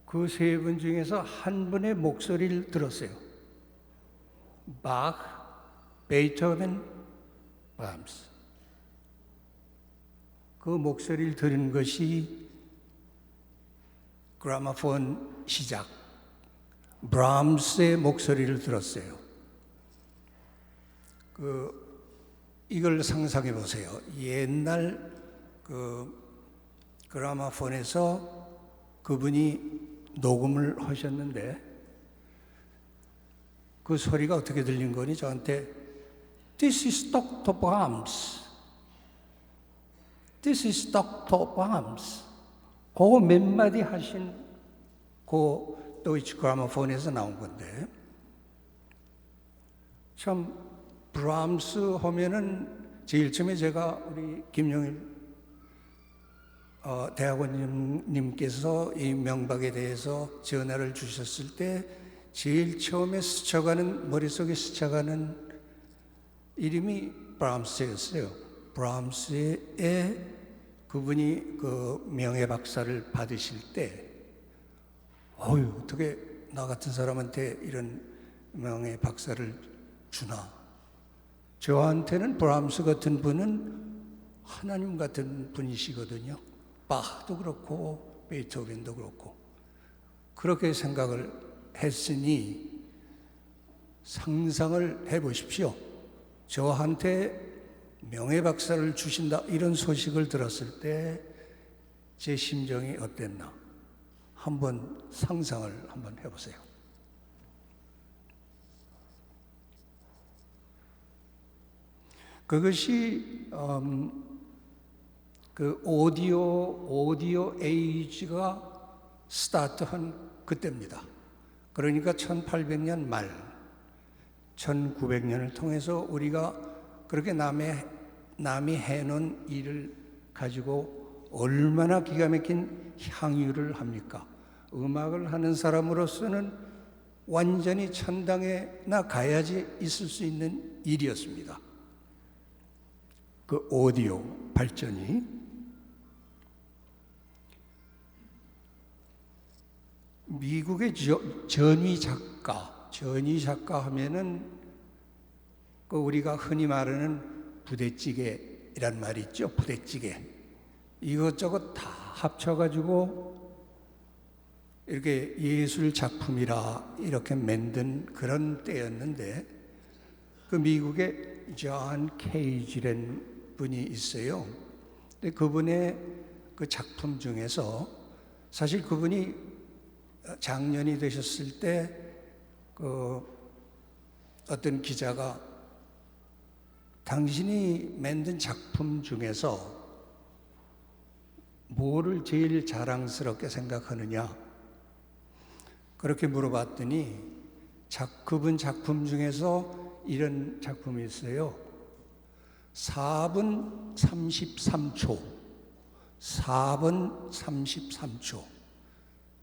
그 세 분 중에서 한 분의 목소리를 들었어요. 바흐, 베이토벤, 브람스. 그 목소리를 들은 것이 그라마폰 시작, 브람스의 목소리를 들었어요. 이걸 상상해 보세요. 옛날 그라마폰에서 그분이 녹음을 하셨는데 그 소리가 어떻게 들린 거니 저한테 This is Dr. Brahms. This is Dr. Brahms. 그거 몇 마디 하신 그 도이치 그라마폰에서 나온 건데 참 브람스 하면은 제일 처음에 제가 우리 김용일 대학원님께서 이 명박에 대해서 전화를 주셨을 때 제일 처음에 머릿속에 스쳐가는 이름이 브람스였어요. 브람스의 그분이 그 명예박사를 받으실 때 어떻게 나 같은 사람한테 이런 명예박사를 주나. 저한테는 브람스 같은 분은 하나님 같은 분이시거든요. 바흐도 그렇고 베이토벤도 그렇고 그렇게 생각을 했으니 상상을 해보십시오. 저한테 명예박사를 주신다 이런 소식을 들었을 때 제 심정이 어땠나 한번 상상을 한번 해보세요. 그것이 그 오디오 에이지가 스타트한 그때입니다. 그러니까 1800년 말 1900년을 통해서 우리가 그렇게 남이 해놓은 일을 가지고 얼마나 기가 막힌 향유를 합니까? 음악을 하는 사람으로서는 완전히 천당에나 가야지 있을 수 있는 일이었습니다. 그 오디오 발전이 미국의 전위 작가 하면은 그 우리가 흔히 말하는 부대찌개란 말이 있죠. 부대찌개. 이것저것 다 합쳐가지고 이렇게 예술 작품이라 이렇게 만든 그런 때였는데 그 미국의 존 케이지라는 분이 있어요. 근데 그분의 그 작품 중에서 사실 그분이 장년이 되셨을 때 어떤 기자가 당신이 만든 작품 중에서 뭐를 제일 자랑스럽게 생각하느냐 그렇게 물어봤더니 그분 작품 중에서 이런 작품이 있어요. 4분 33초 4분 33초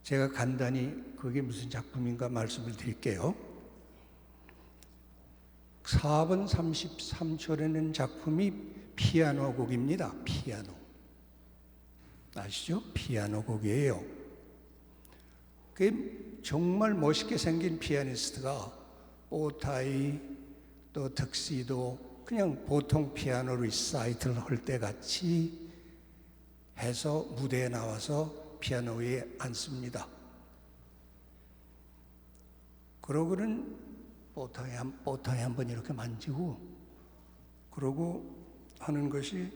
제가 간단히 그게 무슨 작품인가 말씀을 드릴게요. 4분 33초라는 작품이 피아노 곡입니다. 피아노. 아시죠? 피아노 곡이에요. 그게 정말 멋있게 생긴 피아니스트가 오타이 또 덕시도 그냥 보통 피아노 리사이트를 할 때 같이 해서 무대에 나와서 피아노 위에 앉습니다. 그러고는 보타이 한번 이렇게 만지고 그러고 하는 것이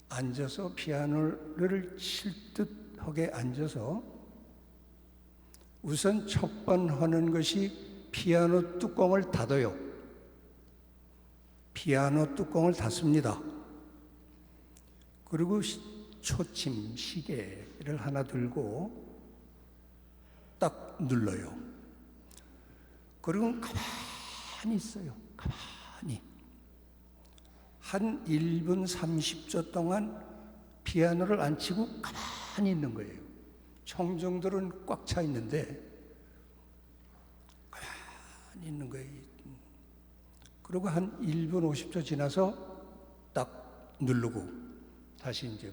앉아서 피아노를 칠 듯하게 앉아서 우선 첫 번 하는 것이 피아노 뚜껑을 닫아요. 피아노 뚜껑을 닫습니다. 그리고 초침 시계를 하나 들고 딱 눌러요. 그리고 가만히 있어요. 가만히. 한 1분 30초 동안 피아노를 안 치고 가만히 있는 거예요. 청중들은 꽉 차 있는데 가만히 있는 거예요. 그리고 한 1분 50초 지나서 딱 누르고 다시 이제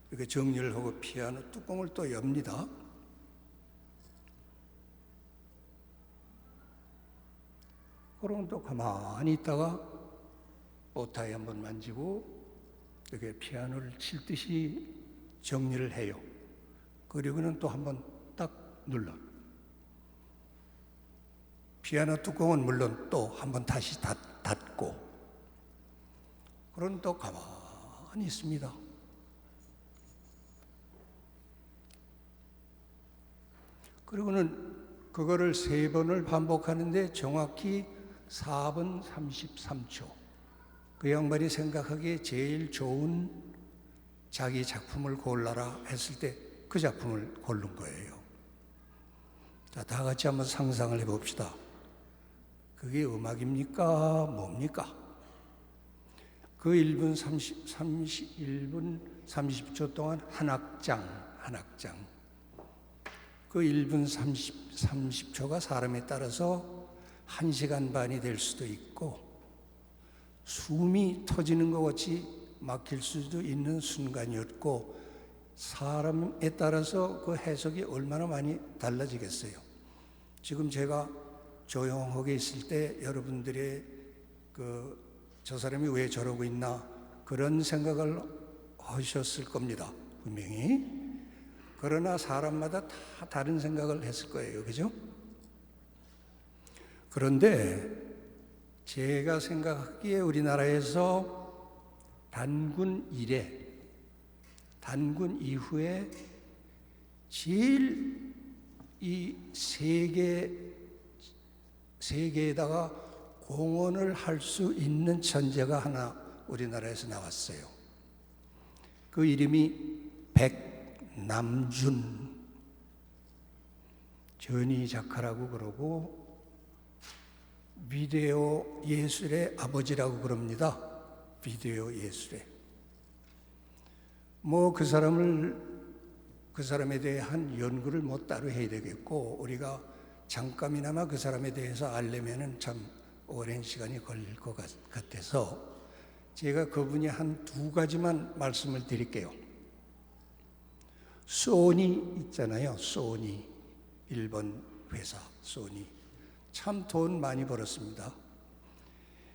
이렇게 정리를 하고 피아노 뚜껑을 또 엽니다. 그러면 또 가만히 있다가 오타이 한번 만지고 이렇게 피아노를 칠 듯이 정리를 해요. 그리고는 또 한번 딱 눌러. 피아노 뚜껑은 물론 또 한번 다시 닫고. 그럼 또 가만히 있습니다. 그리고는 그거를 3번을 반복하는데 정확히 4분 33초. 그 양반이 생각하기에 제일 좋은 자기 작품을 골라라 했을 때 그 작품을 고른 거예요. 자, 다 같이 한번 상상을 해봅시다. 그게 음악입니까? 뭡니까? 그 1분 1분 30초 동안 한 악장. 그 1분 30초가 사람에 따라서 1시간 반이 될 수도 있고 숨이 터지는 것 같이 막힐 수도 있는 순간이었고 사람에 따라서 그 해석이 얼마나 많이 달라지겠어요. 지금 제가 조용하게 있을 때 여러분들의 저 사람이 왜 저러고 있나 그런 생각을 하셨을 겁니다. 분명히. 그러나 사람마다 다 다른 생각을 했을 거예요. 그죠? 그런데 제가 생각하기에 우리나라에서 단군 이후에 제일 이 세계에다가 공헌을 할 수 있는 천재가 하나 우리나라에서 나왔어요. 그 이름이 백남준. 전희 작가라고 그러고 비디오 예술의 아버지라고 그럽니다. 비디오 예술의. 그 사람에 대한 연구를 따로 해야 되겠고 우리가 잠깐이나마 그 사람에 대해서 알려면은 참 오랜 시간이 걸릴 것 같아서 제가 그분이 한 2가지만 말씀을 드릴게요. 소니 있잖아요. 소니 일본 회사 소니 참 돈 많이 벌었습니다.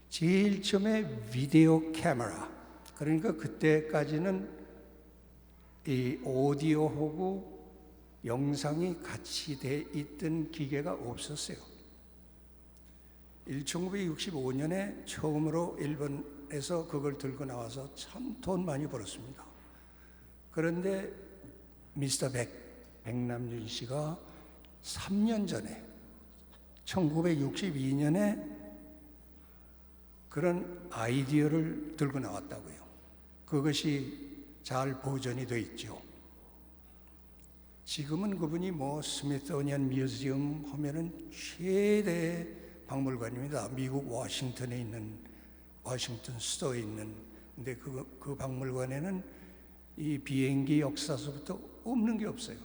제일 처음에 비디오 카메라 그러니까 그때까지는 이 오디오하고 영상이 같이 돼 있던 기계가 없었어요. 1965년에 처음으로 일본에서 그걸 들고 나와서 참 돈 많이 벌었습니다. 그런데 미스터 백남준 씨가 3년 전에 1962년에 그런 아이디어를 들고 나왔다고요. 그것이 잘 보존이 되어 있죠. 지금은 그분이 스미소니언 뮤지엄 하면은 최대 박물관입니다. 미국 워싱턴에 있는 워싱턴 수도에 있는. 근데 그 박물관에는 이 비행기 역사서부터 없는 게 없어요.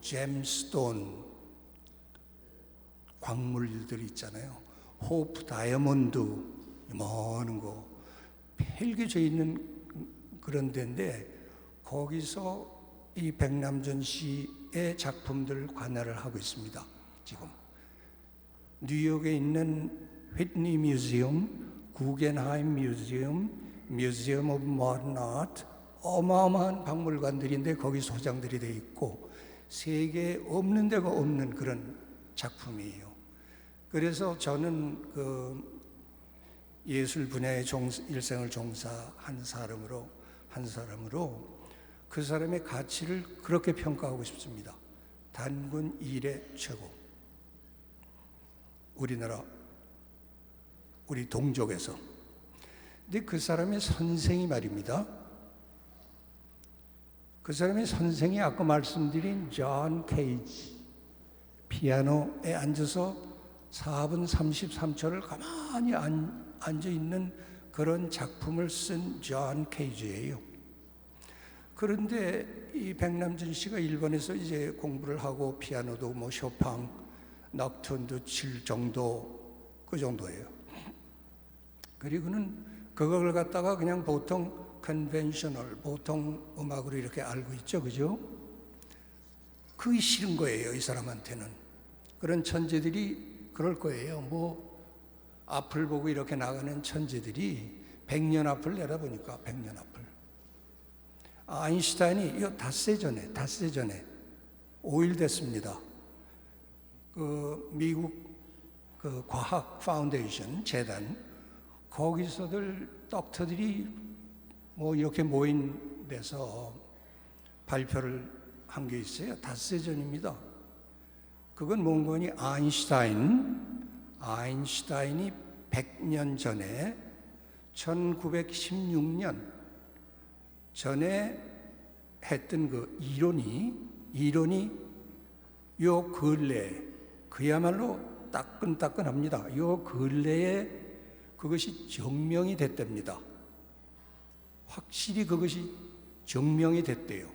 잼스톤 광물들 있잖아요. 호프 다이아몬드 많은 거 펼겨져 있는 그런 데인데 거기서 이 백남준 씨의 작품들 관할을 하고 있습니다. 지금 뉴욕에 있는 휘트니 뮤지엄, 구겐하임 뮤지엄, 뮤지엄 오브 모던 아트 어마어마한 박물관들인데 거기 소장들이 돼 있고 세계에 없는 데가 없는 그런 작품이에요. 그래서 저는 예술 분야에 일생을 종사한 사람으로 그 사람의 가치를 그렇게 평가하고 싶습니다. 단군 일의 최고. 우리 동족에서. 근데 그 사람의 선생이 말입니다. 그 사람의 선생이 아까 말씀드린 존 케이지. 피아노에 앉아서 4분 33초를 가만히 앉아 있는 그런 작품을 쓴 존 케이지예요. 그런데 이 백남준 씨가 일본에서 이제 공부를 하고 피아노도 쇼팽, 넉턴도 칠 정도 그 정도예요. 그리고는 그걸 갖다가 그냥 보통 컨벤셔널 보통 음악으로 이렇게 알고 있죠, 그죠? 그게 싫은 거예요, 이 사람한테는. 그런 천재들이 그럴 거예요. 뭐 앞을 보고 이렇게 나가는 천재들이 100년 앞을 내다보니까 100년 앞을. 아인슈타인이 이거 닷새 전에 5일 됐습니다. 그 미국 그 과학 파운데이션 재단 거기서들 덕터들이 뭐 이렇게 모인 데서 발표를 한 게 있어요. 닷새 전입니다. 그건 뭔 거니? 아인슈타인이 100년 전에 1916년 전에 했던 그 이론이 요 근래 그야말로 따끈따끈합니다. 요 근래에 그것이 증명이 됐답니다. 확실히 그것이 증명이 됐대요.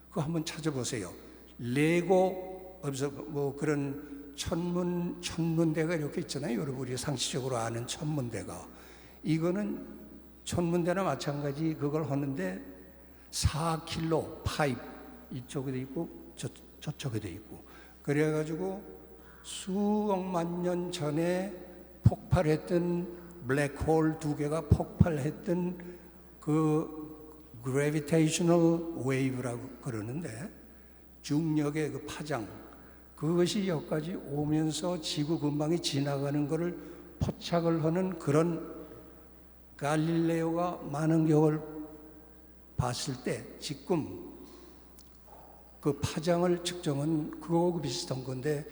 그거 한번 찾아보세요. 레고 뭐 그런 천문대가 이렇게 있잖아요. 여러분 우리 상식적으로 아는 천문대가. 이거는 천문대나 마찬가지 그걸 하는데 4킬로 파이프 이쪽에 돼 있고 저쪽에 돼 있고 그래가지고 수억만 년 전에 폭발했던 블랙홀 2개가 폭발했던 그 gravitational wave라고 그러는데 중력의 그 파장 그것이 여기까지 오면서 지구 근방이 지나가는 것을 포착을 하는 그런 갈릴레오가 만원경을 봤을 때 지금 그 파장을 측정한 그거하고 비슷한 건데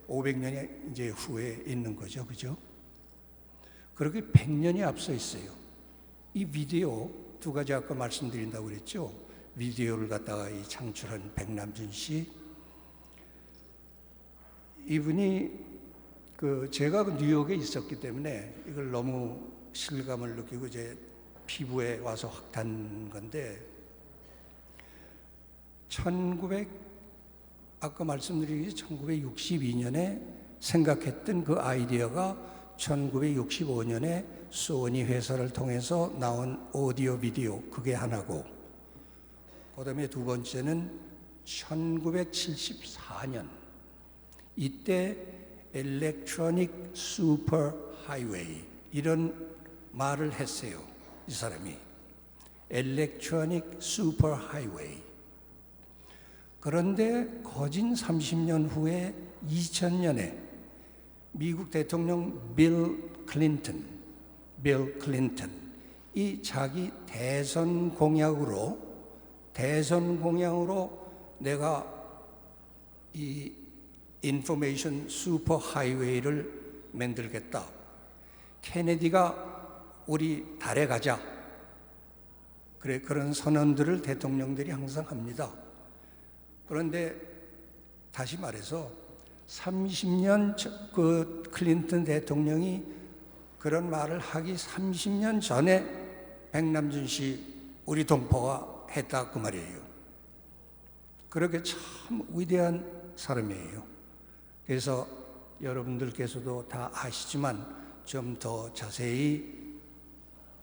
500년이 이제 후에 있는 거죠. 그죠? 그렇게 100년이 앞서 있어요. 이 비디오 두 가지 아까 말씀드린다고 그랬죠. 비디오를 갖다가 이 창출한 백남준 씨. 이분이 제가 뉴욕에 있었기 때문에 이걸 너무 실감을 느끼고 이제 피부에 와서 확탄 건데 아까 말씀드린 1962년에 생각했던 그 아이디어가 1965년에 소니 회사를 통해서 나온 오디오 비디오 그게 하나고 그 다음에 두 번째는 1974년 이때 엘렉트로닉 슈퍼 하이웨이 이런 말을 했어요. 이 사람이 엘렉트로닉 슈퍼 하이웨이. 그런데 거진 30년 후에 2000년에 미국 대통령 빌 클린턴 이 자기 대선 공약으로 내가 이 인포메이션 슈퍼 하이웨이를 만들겠다. 케네디가 우리 달에 가자. 그런 선언들을 대통령들이 항상 합니다. 그런데 다시 말해서 30년 그 클린턴 대통령이 그런 말을 하기 30년 전에 백남준 씨 우리 동포가 했다 그 말이에요. 그렇게 참 위대한 사람이에요. 그래서 여러분들께서도 다 아시지만 좀 더 자세히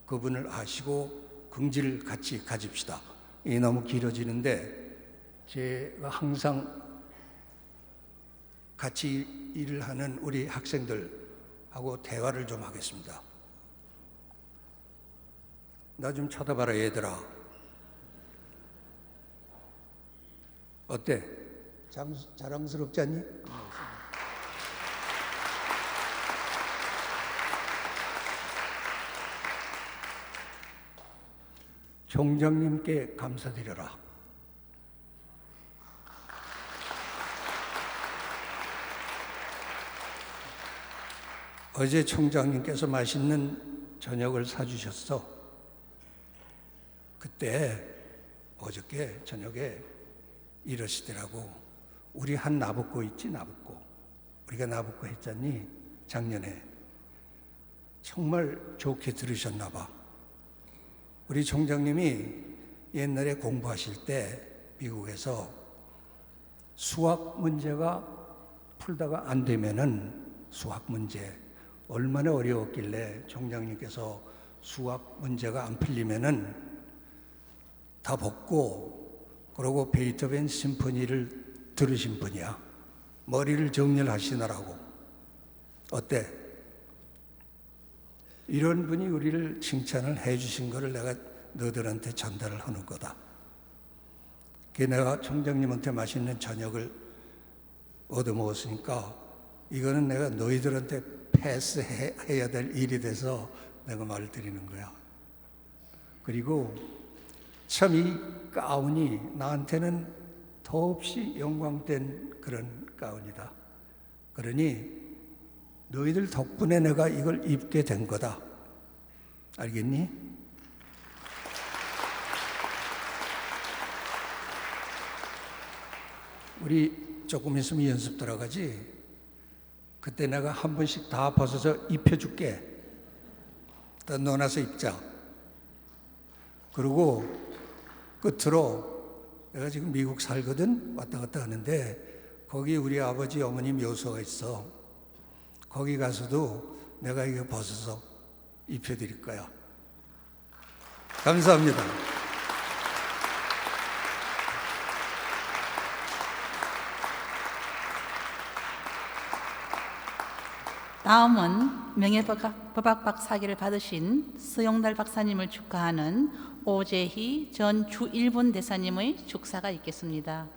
그분을 아시고 긍지를 같이 가집시다. 이게 너무 길어지는데 제가 항상 같이 일을 하는 우리 학생들하고 대화를 좀 하겠습니다. 나 좀 쳐다봐라 얘들아. 어때? 자랑스럽지 않니? 총장님께 감사드려라. 어제 총장님께서 맛있는 저녁을 사주셨어. 그때 어저께 저녁에 이러시더라고. 우리 한 나붓고 있지, 나붓고. 우리가 나붓고 했잖니, 작년에. 정말 좋게 들으셨나 봐. 우리 총장님이 옛날에 공부하실 때 미국에서 수학 문제가 풀다가 안 되면은 수학 문제 얼마나 어려웠길래 총장님께서 수학 문제가 안 풀리면은 다 벗고 그러고 베이토벤 심포니를 들으신 분이야. 머리를 정렬하시느라고. 어때? 이런 분이 우리를 칭찬을 해주신 것을 내가 너들한테 전달을 하는 거다. 그게 내가 총장님한테 맛있는 저녁을 얻어먹었으니까 이거는 내가 너희들한테 패스해야 될 일이 돼서 내가 말을 드리는 거야. 그리고 참 이 가운이 나한테는 더없이 영광된 그런 가운이다. 그러니 너희들 덕분에 내가 이걸 입게 된 거다. 알겠니? 우리 조금 있으면 연습 들어가지. 그때 내가 한 번씩 다 벗어서 입혀줄게. 또 넣어놔서 입자. 그리고 끝으로 내가 지금 미국 살거든. 왔다 갔다 하는데 거기 우리 아버지 어머니 묘소가 있어. 거기 가서도 내가 이거 벗어서 입혀드릴 거야. 감사합니다. 다음은 명예법학 박사학위를 받으신 서용달 박사님을 축하하는 오재희 전 주일본 대사님의 축사가 있겠습니다.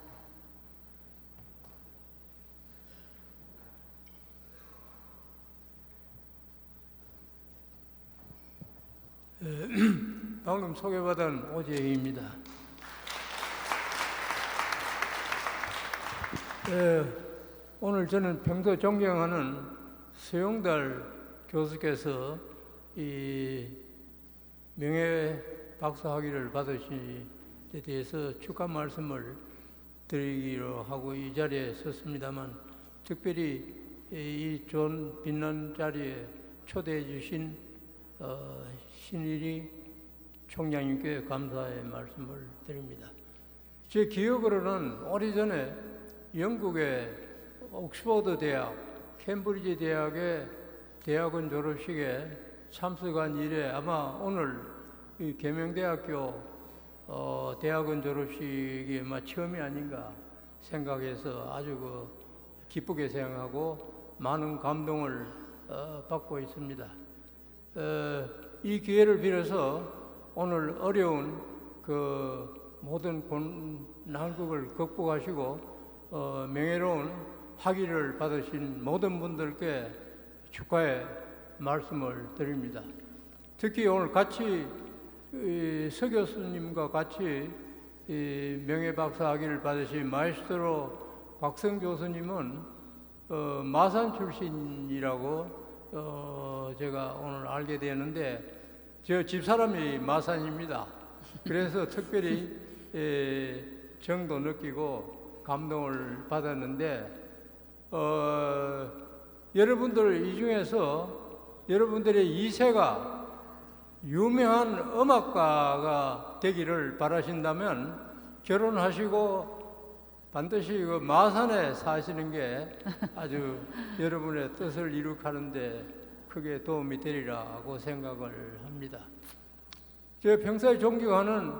방금 소개받은 오재희입니다. 오늘 저는 평소 존경하는 서용달 교수께서 이 명예 박사학위를 받으신 데 대해서 축하 말씀을 드리기로 하고 이 자리에 섰습니다만, 특별히 이 좋은 빛난 자리에 초대해 주신 신일이 총장님께 감사의 말씀을 드립니다. 제 기억으로는 오래전에 영국의 옥스퍼드 대학, 캠브리지 대학의 대학원 졸업식에 참석한 이래 아마 오늘 이 계명대학교 대학원 졸업식이 아마 처음이 아닌가 생각해서 아주 기쁘게 생각하고 많은 감동을 받고 있습니다. 이 기회를 빌어서 오늘 어려운 그 모든 난국을 극복하시고 명예로운 학위를 받으신 모든 분들께 축하의 말씀을 드립니다. 특히 오늘 같이 서 교수님과 같이 명예박사 학위를 받으신 마에스트로 곽성 교수님은 마산 출신이라고 제가 오늘 알게 되는데, 저 집사람이 마산입니다. 그래서 특별히 정도 느끼고 감동을 받았는데, 여러분들 이 중에서 여러분들의 2세가 유명한 음악가가 되기를 바라신다면 결혼하시고 반드시 그 마산에 사시는 게 아주 여러분의 뜻을 이룩하는데 크게 도움이 되리라고 생각을 합니다. 제가 평소에 존경하는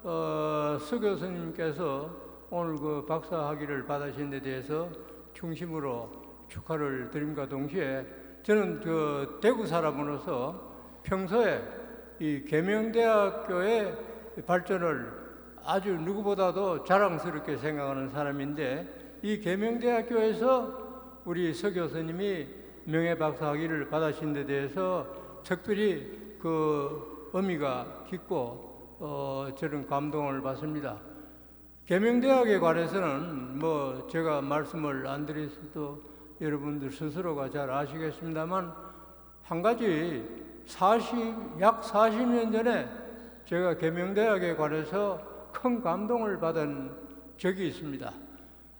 서 교수님께서 오늘 그 박사학위를 받으신 데 대해서 중심으로 축하를 드림과 동시에 저는 그 대구 사람으로서 평소에 이 계명대학교의 발전을 아주 누구보다도 자랑스럽게 생각하는 사람인데, 이 계명대학교에서 우리 서 교수님이 명예박사학위를 받으신 데 대해서 특별히 그 의미가 깊고 저는 감동을 받습니다. 계명대학에 관해서는 뭐 제가 말씀을 안 드렸어도 여러분들 스스로가 잘 아시겠습니다만, 한 가지 약 40년 전에 제가 계명대학에 관해서 큰 감동을 받은 적이 있습니다.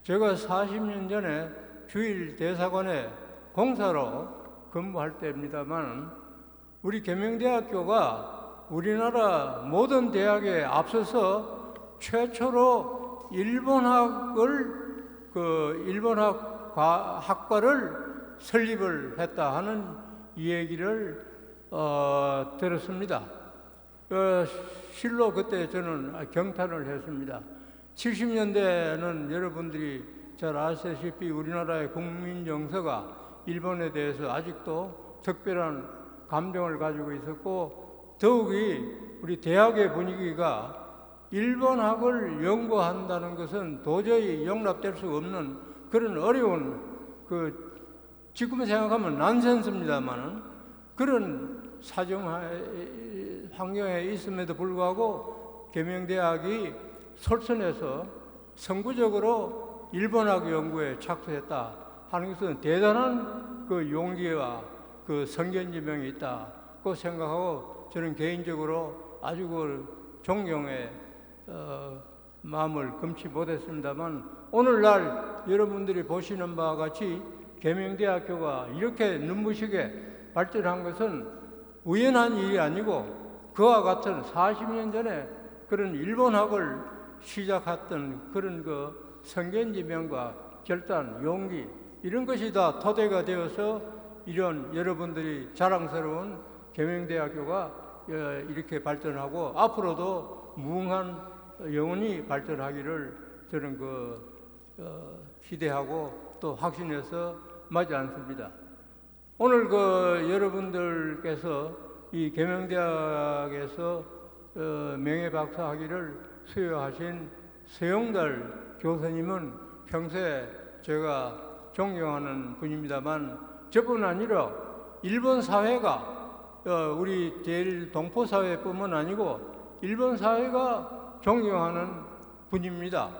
제가 40년 전에 주일 대사관에 공사로 근무할 때입니다만, 우리 계명대학교가 우리나라 모든 대학에 앞서서 최초로 일본학 학과를 설립을 했다 하는 이 얘기를 들었습니다. 실로 그때 저는 경탄을 했습니다. 70년대는 여러분들이 잘 아시다시피 우리나라의 국민 정서가 일본에 대해서 아직도 특별한 감정을 가지고 있었고, 더욱이 우리 대학의 분위기가 일본학을 연구한다는 것은 도저히 용납될 수 없는 그런 어려운, 지금 생각하면 난센스입니다만은 그런 환경에 있음에도 불구하고 계명대학이 솔선해서 선구적으로 일본학 연구에 착수했다 하는 것은 대단한 그 용기와 그 성견지명이 있다고 생각하고, 저는 개인적으로 아주 그 존경의 마음을 금치 못했습니다만, 오늘날 여러분들이 보시는 바와 같이 계명대학교가 이렇게 눈부시게 발전한 것은 우연한 일이 아니고, 그와 같은 40년 전에 그런 일본학을 시작했던 그런 그 성견지명과 결단, 용기, 이런 것이 다 토대가 되어서 이런 여러분들이 자랑스러운 계명대학교가 이렇게 발전하고 앞으로도 무궁한 영원히 발전하기를 저는 기대하고 또 확신해서 맞지 않습니다. 오늘 여러분들께서 이 계명대학에서 명예박사 학위를 수여하신 서영달 교수님은 평소에 제가 존경하는 분입니다만, 저뿐 아니라 일본 사회가 우리 제일 동포 사회뿐만 아니고 일본 사회가 존경하는 분입니다.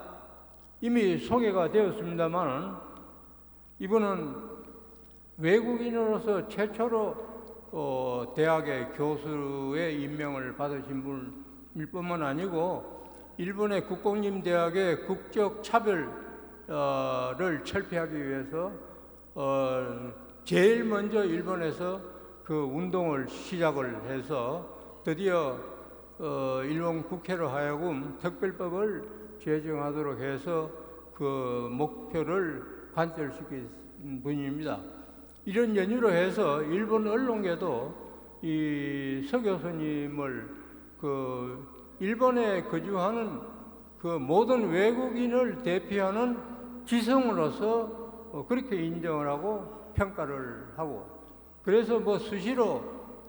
이미 소개가 되었습니다만, 이분은 외국인으로서 최초로 대학의 교수의 임명을 받으신 분일 뿐만 아니고 일본의 국공립대학의 국적 차별을 철폐하기 위해서 제일 먼저 일본에서 그 운동을 시작을 해서 드디어 일본 국회로 하여금 특별법을 제정하도록 해서 그 목표를 관철시킨 분입니다. 이런 연유로 해서 일본 언론계도 이 서 교수님을 일본에 거주하는 그 모든 외국인을 대표하는 지성으로서 그렇게 인정을 하고 평가를 하고, 그래서 수시로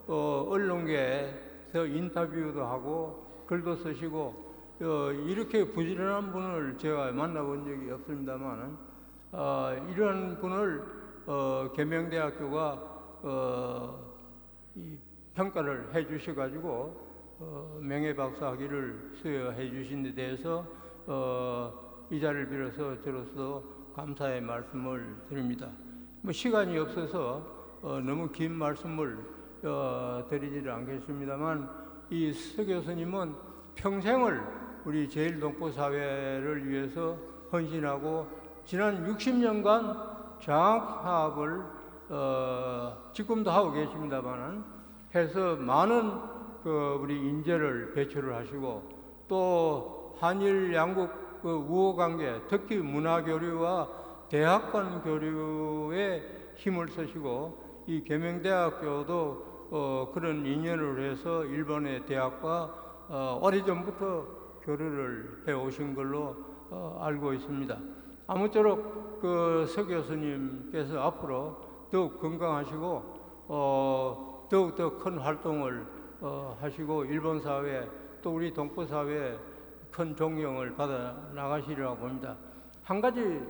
언론계에서 인터뷰도 하고 글도 쓰시고, 이렇게 부지런한 분을 제가 만나본 적이 없습니다만, 이런 분을 계명대학교가 평가를 해 주셔가지고 명예박사 학위를 수여해 주신 데 대해서 이 자리를 빌어서 저로서 감사의 말씀을 드립니다. 시간이 없어서 너무 긴 말씀을 드리지를 않겠습니다만, 이 서 교수님은 평생을 우리 제일동포사회를 위해서 헌신하고 지난 60년간 장학사업을 지금도 하고 계십니다만 해서 많은 우리 인재를 배출을 하시고, 또 한일 양국 우호관계, 특히 문화교류와 대학 간 교류에 힘을 쓰시고, 이 계명대학교도 그런 인연을 해서 일본의 대학과 오래전부터 교류를 해오신 걸로 알고 있습니다. 아무쪼록 서 교수님께서 앞으로 더욱 건강하시고 더욱더 큰 활동을 하시고 일본 사회 또 우리 동포 사회에 큰 존경을 받아 나가시리라고 봅니다. 한 가지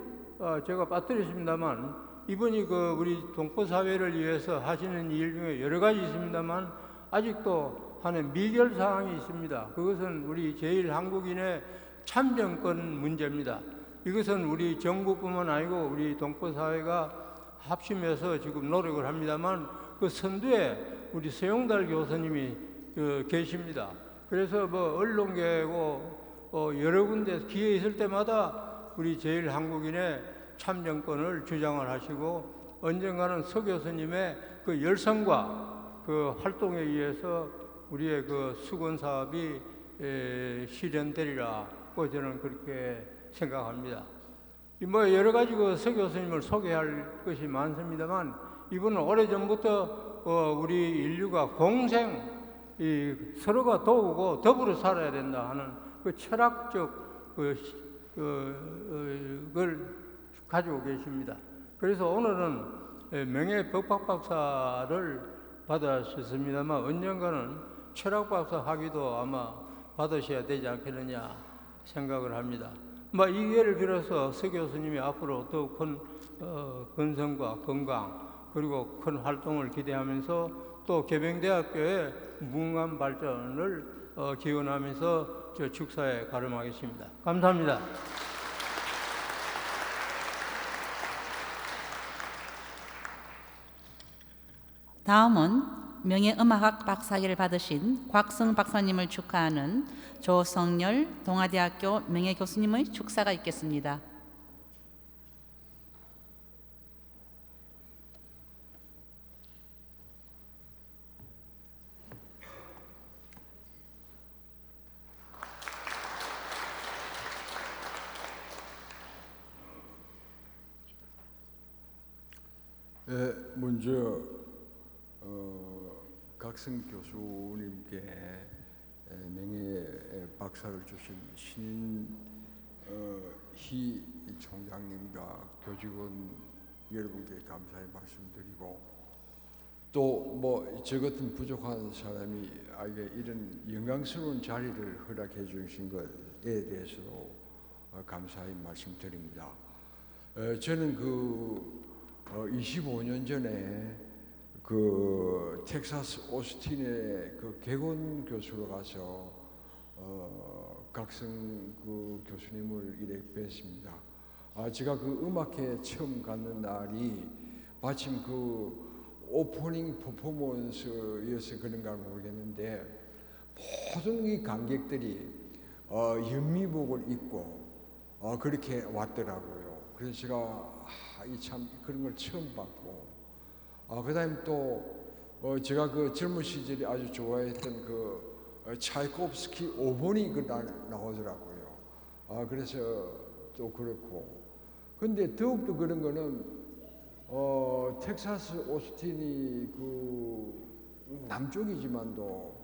제가 빠뜨렸습니다만, 이분이 우리 동포 사회를 위해서 하시는 일 중에 여러 가지 있습니다만 아직도 하는 미결 사항이 있습니다. 그것은 우리 제1한국인의 참정권 문제입니다. 이것은 우리 정부뿐만 아니고 우리 동포 사회가 합심해서 지금 노력을 합니다만, 그 선두에 우리 서영달 교수님이 계십니다. 그래서 언론계고 여러 군데 기회 있을 때마다 우리 제1한국인의 참정권을 주장을 하시고, 언젠가는 서 교수님의 그 열성과 그 활동에 의해서 우리의 그 수건 사업이 실현되리라고 저는 그렇게 생각합니다. 여러 가지 서 교수님을 소개할 것이 많습니다만, 이분은 오래전부터 우리 인류가 공생 이 서로가 도우고 더불어 살아야 된다 하는 그 철학적 걸 가지고 계십니다. 그래서 오늘은 명예법학 박사를 받으셨습니다만 언젠가는 철학 박사 학위도 아마 받으셔야 되지 않겠느냐 생각을 합니다. 이 기회를 빌어서 서 교수님이 앞으로 더욱 큰 건성과 건강 그리고 큰 활동을 기대하면서 또 계명대학교의 무궁한 발전을 기원하면서 저 축사에 가름하겠습니다. 감사합니다. 다음은 명예음악학 박사학위를 받으신 곽성 박사님을 축하하는 조성열 동아대학교 명예교수님의 축사가 있겠습니다. 먼저 각성 교수님께 명예 박사를 주신 신희 총장님과 교직원 여러분께 감사의 말씀드리고 또 뭐 저 같은 부족한 사람이 이런 영광스러운 자리를 허락해 주신 것에 대해서도 감사의 말씀드립니다. 저는 25년 전에 텍사스 오스틴에 개건 교수로 가서 각성 교수님을 이렇게 뵀습니다. 제가 음악회 처음 갔는 날이 마침 오프닝 퍼포먼스여서 그런가 모르겠는데 모든 이 관객들이 연미복을 입고 그렇게 왔더라고요. 그래서 제가 참 그런 걸 처음 봤고 그다음에 또 제가 젊은 시절에 아주 좋아했던 차이콥스키 5번이 나오더라고요. 그래서 또 그렇고 근데 더욱더 그런 거는 텍사스 오스틴이 남쪽이지만도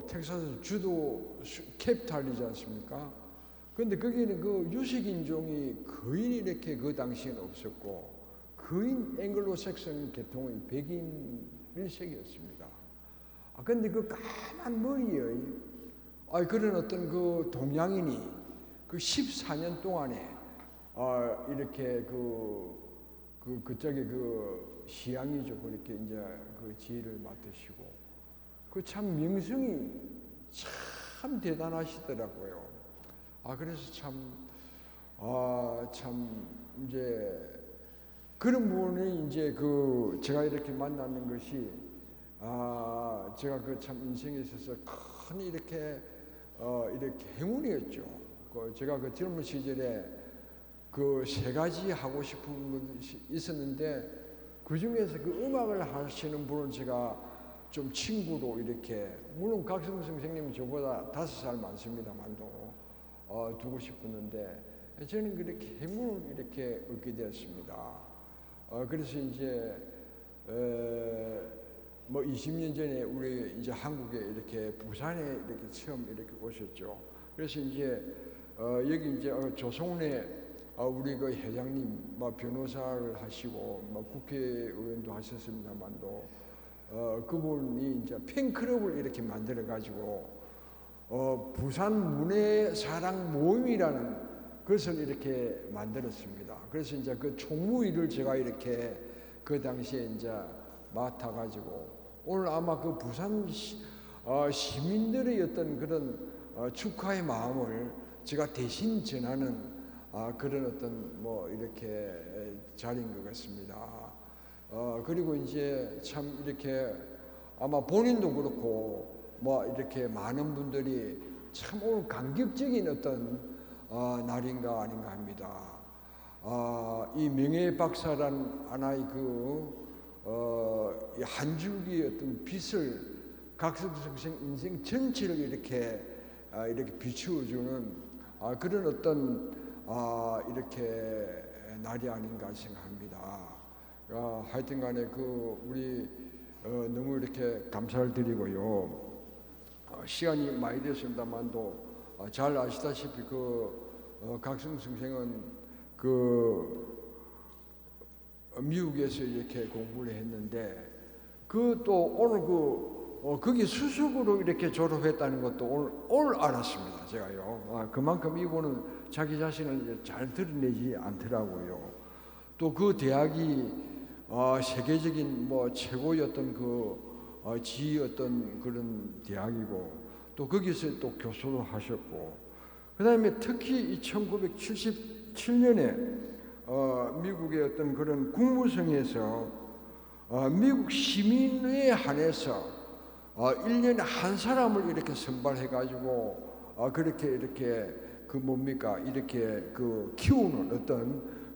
텍사스 주도 캡탈이지 않습니까? 근데 거기는 유색 인종이 거의 이렇게 그 당시에는 없었고 거의 앵글로색슨 계통의 백인 1색이었습니다. 근데 까만 머리에 그런 어떤 동양인이 14년 동안에 이렇게 그쪽에 시향이죠. 그렇게 이제 지휘를 맡으시고 참 명성이 참 대단하시더라고요. 그래서 참 이제 그런 부분이 이제 제가 이렇게 만나는 것이 제가 참 인생에 있어서 큰 이렇게 행운이었죠. 제가 젊은 시절에 3가지 하고 싶은 것이 있었는데 그 중에서 음악을 하시는 분을 제가 좀 친구로 이렇게 물론 각성 선생님은 저보다 5살 많습니다만도 두고 싶었는데 저는 그렇게 행운을 이렇게 얻게 되었습니다. 그래서 이제 20년 전에 우리 이제 한국에 이렇게 부산에 이렇게 처음 이렇게 오셨죠. 그래서 이제 여기 이제 조성래 우리 회장님 변호사를 하시고 국회의원도 하셨습니다만도 그분이 이제 팬클럽을 이렇게 만들어 가지고 부산 문예사랑 모임이라는 것을 이렇게 만들었습니다. 그래서 이제 총무위를 제가 이렇게 당시에 이제 맡아가지고 오늘 아마 부산 시민들의 어떤 그런 축하의 마음을 제가 대신 전하는 그런 어떤 이렇게 자리인 것 같습니다. 그리고 이제 참 이렇게 아마 본인도 그렇고 이렇게 많은 분들이 참 오늘 감격적인 어떤 날인가 아닌가 합니다. 이 명예 박사란 하나의 한 줄기의 어떤 빛을 각성 선생 인생 전체를 이렇게 비추어주는 그런 어떤 이렇게 날이 아닌가 생각합니다. 하여튼간에 우리 너무 이렇게 감사를 드리고요. 시간이 많이 됐습니다만도 잘 아시다시피 각성 선생은 미국에서 이렇게 공부를 했는데 또 오늘 거기 수석으로 이렇게 졸업했다는 것도 오늘 알았습니다. 제가요. 그만큼 이분은 자기 자신을 이제 잘 드러내지 않더라고요. 또 그 대학이 세계적인 최고였던 지휘였던 그런 대학이고 또 거기서 또 교수를 하셨고 그다음에 특히 1977년에 미국의 어떤 그런 국무성에서 미국 시민에 한해서 1년에 한 사람을 이렇게 선발해 가지고 그렇게 이렇게 이렇게 키우는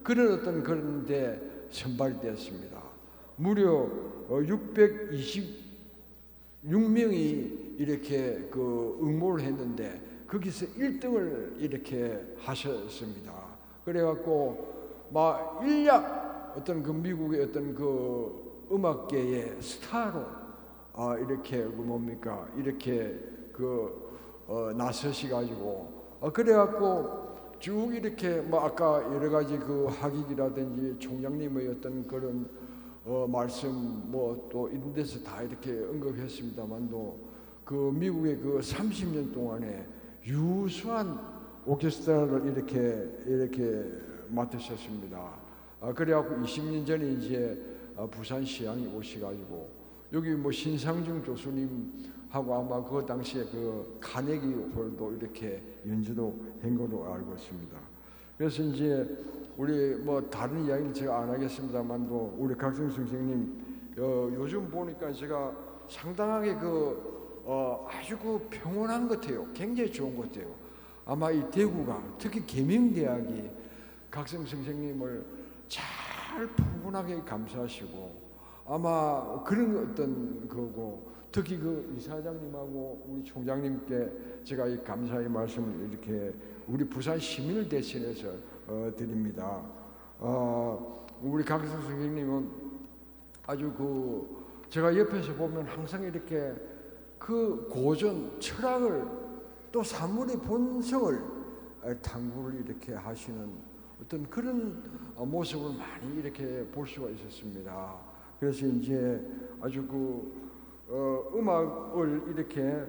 그런데 선발이 되었습니다. 무려 626명이 이렇게 응모를 했는데 거기서 1등을 이렇게 하셨습니다. 그래갖고 일약 미국의 어떤 음악계의 스타로 이렇게 이렇게 나서시가지고 그래갖고 쭉 이렇게 아까 여러 가지 학익이라든지 총장님의 어떤 그런 말씀 또 이런 데서 다 이렇게 언급했습니다만도 미국의 30년 동안에 유수한 오케스트라를 이렇게 맡으셨습니다. 그래갖고 20년 전에 이제 부산 시향에 오셔가지고 여기 신상중 교수님하고 아마 그 당시에 카네기 홀도 이렇게 연주도 한 걸로 알고 있습니다. 그래서 이제 우리 다른 이야기는 제가 안 하겠습니다만도 우리 각성 선생님 요즘 보니까 제가 상당하게 아주 평온한 것 같아요. 굉장히 좋은 것 같아요. 아마 이 대구가 특히 계명대학이 각성 선생님을 잘 포근하게 감사하시고 아마 그런 어떤 거고 특히 이사장님하고 우리 총장님께 제가 이 감사의 말씀을 이렇게 우리 부산 시민을 대신해서 드립니다. 우리 각성 선생님은 아주 제가 옆에서 보면 항상 이렇게 고전 철학을 또 사물의 본성을 탐구를 이렇게 하시는 어떤 그런 모습을 많이 이렇게 볼 수가 있었습니다. 그래서 이제 아주 음악을 이렇게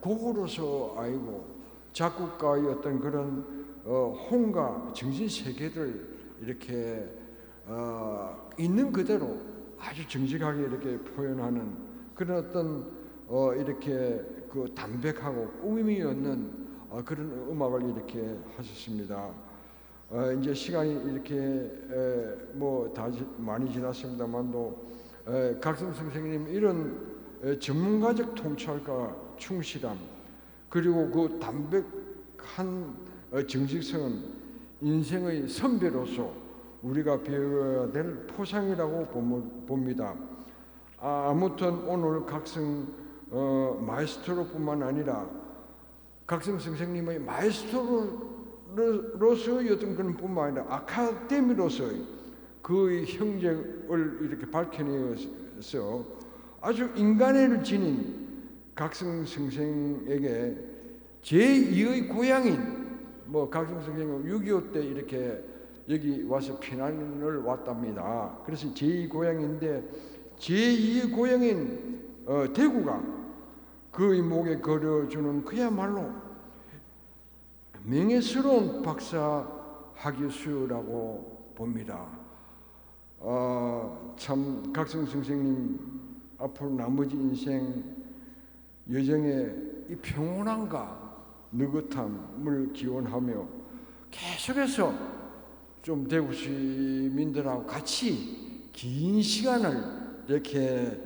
곡으로서 알고 작곡가의 어떤 그런 혼과 정신 세계를 이렇게 있는 그대로 아주 정직하게 이렇게 표현하는 그런 어떤 이렇게 담백하고 꾸밈이 없는 그런 음악을 이렇게 하셨습니다. 이제 시간이 이렇게 다 많이 지났습니다만도 각성 선생님 이런 전문가적 통찰과 충실함 그리고 담백한 정직성은 인생의 선배로서 우리가 배워야 될 포상이라고 봅니다. 아무튼 오늘 각성 마에스트로뿐만 아니라 각성 선생님의 마에스트로로서의 어떤 그런 뿐만 아니라 아카데미로서의 그의 형제를 이렇게 밝혀내어서 아주 인간애를 지닌 각성 선생에게 제2의 고향인 각성 선생은 6.25 때 이렇게 여기 와서 피난을 왔답니다. 그래서 제2 고향인데 제2의 고향인 대구가 그의 목에 걸어주는 그야말로 명예스러운 박사 학위수라고 봅니다. 참 각성 선생님 앞으로 나머지 인생 여정에 이 평온함과 느긋함을 기원하며 계속해서 좀 대구 시민들하고 같이 긴 시간을 이렇게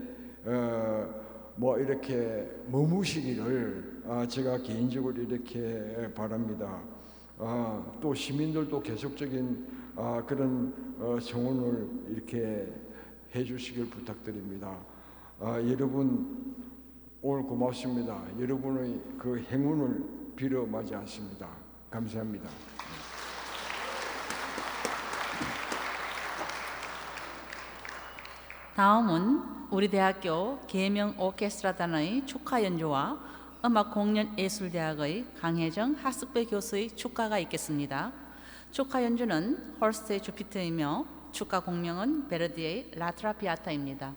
이렇게 머무시기를 제가 개인적으로 이렇게 바랍니다. 또 시민들도 계속적인 그런 성원을 이렇게 해주시길 부탁드립니다. 여러분 오늘 고맙습니다. 여러분의 행운을 빌어 마지 않습니다. 감사합니다. 다음은 우리 대학교 계명 오케스트라단의 축하 연주와 음악공연예술대학의 강혜정 학습배 교수의 축가가 있겠습니다. 축하 연주는 홀스트의 주피터이며 축가 공명은 베르디의 라트라피아타입니다.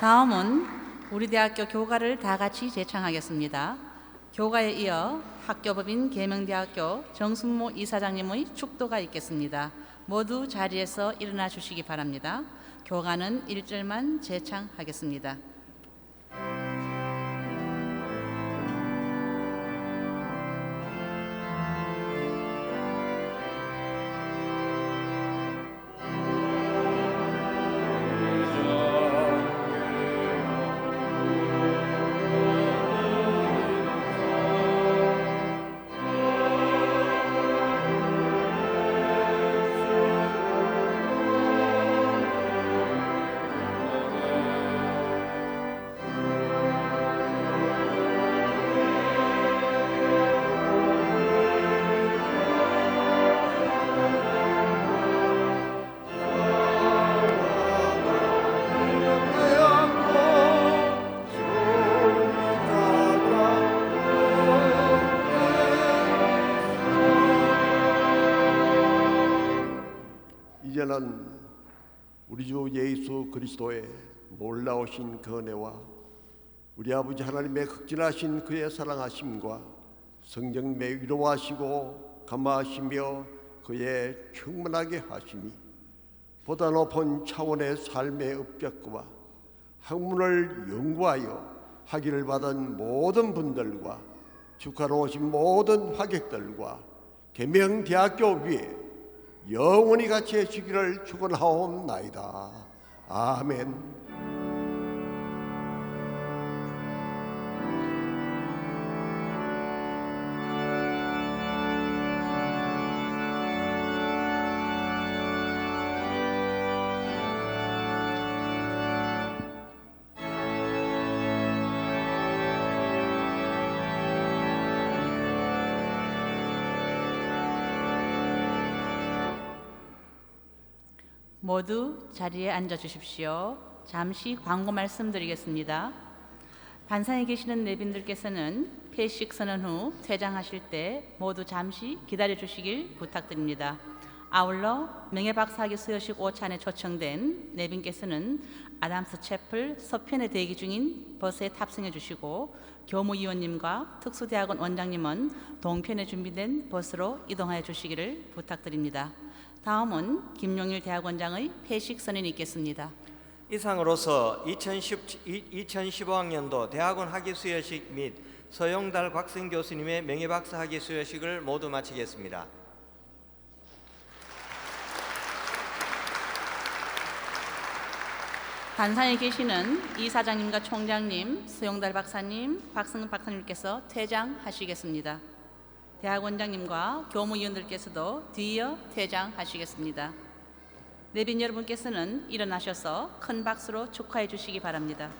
다음은 우리 대학교 교가를 다 같이 제창하겠습니다. 교가에 이어 학교법인 계명대학교 정순모 이사장님의 축도가 있겠습니다. 모두 자리에서 일어나 주시기 바랍니다. 교가는 1절만 제창하겠습니다. 이제는 우리 주 예수 그리스도의 놀라우신 그 은혜와 우리 아버지 하나님의 극진하신 그의 사랑하심과 성령의 위로하시고 감화하시며 그의 충만하게 하심이 보다 높은 차원의 삶의 업적과 학문을 연구하여 학위를 받은 모든 분들과 축하로 오신 모든 하객들과 계명대학교 위에 영원히 같이 해주기를 축원하옵나이다. 아멘. 모두 자리에 앉아 주십시오. 잠시 광고 말씀드리겠습니다. 반상에 계시는 내빈들께서는 폐식 선언 후 퇴장하실 때 모두 잠시 기다려 주시길 부탁드립니다. 아울러 명예박사학위 수여식 오찬에 초청된 내빈께서는 아담스 채플 서편에 대기 중인 버스에 탑승해 주시고 교무위원님과 특수대학원 원장님은 동편에 준비된 버스로 이동하여 주시기를 부탁드립니다. 다음은 김용일 대학원장의 폐식 선언이 있겠습니다. 이상으로서 2015학년도 대학원 학위 수여식 및 서용달 곽승 교수님의 명예박사 학위 수여식을 모두 마치겠습니다. 단상에 계시는 이사장님과 총장님, 서용달 박사님, 곽승 박사님께서 퇴장하시겠습니다. 대학원장님과 교무위원들께서도 뒤이어 퇴장하시겠습니다. 내빈 여러분께서는 일어나셔서 큰 박수로 축하해 주시기 바랍니다.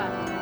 감사합니다.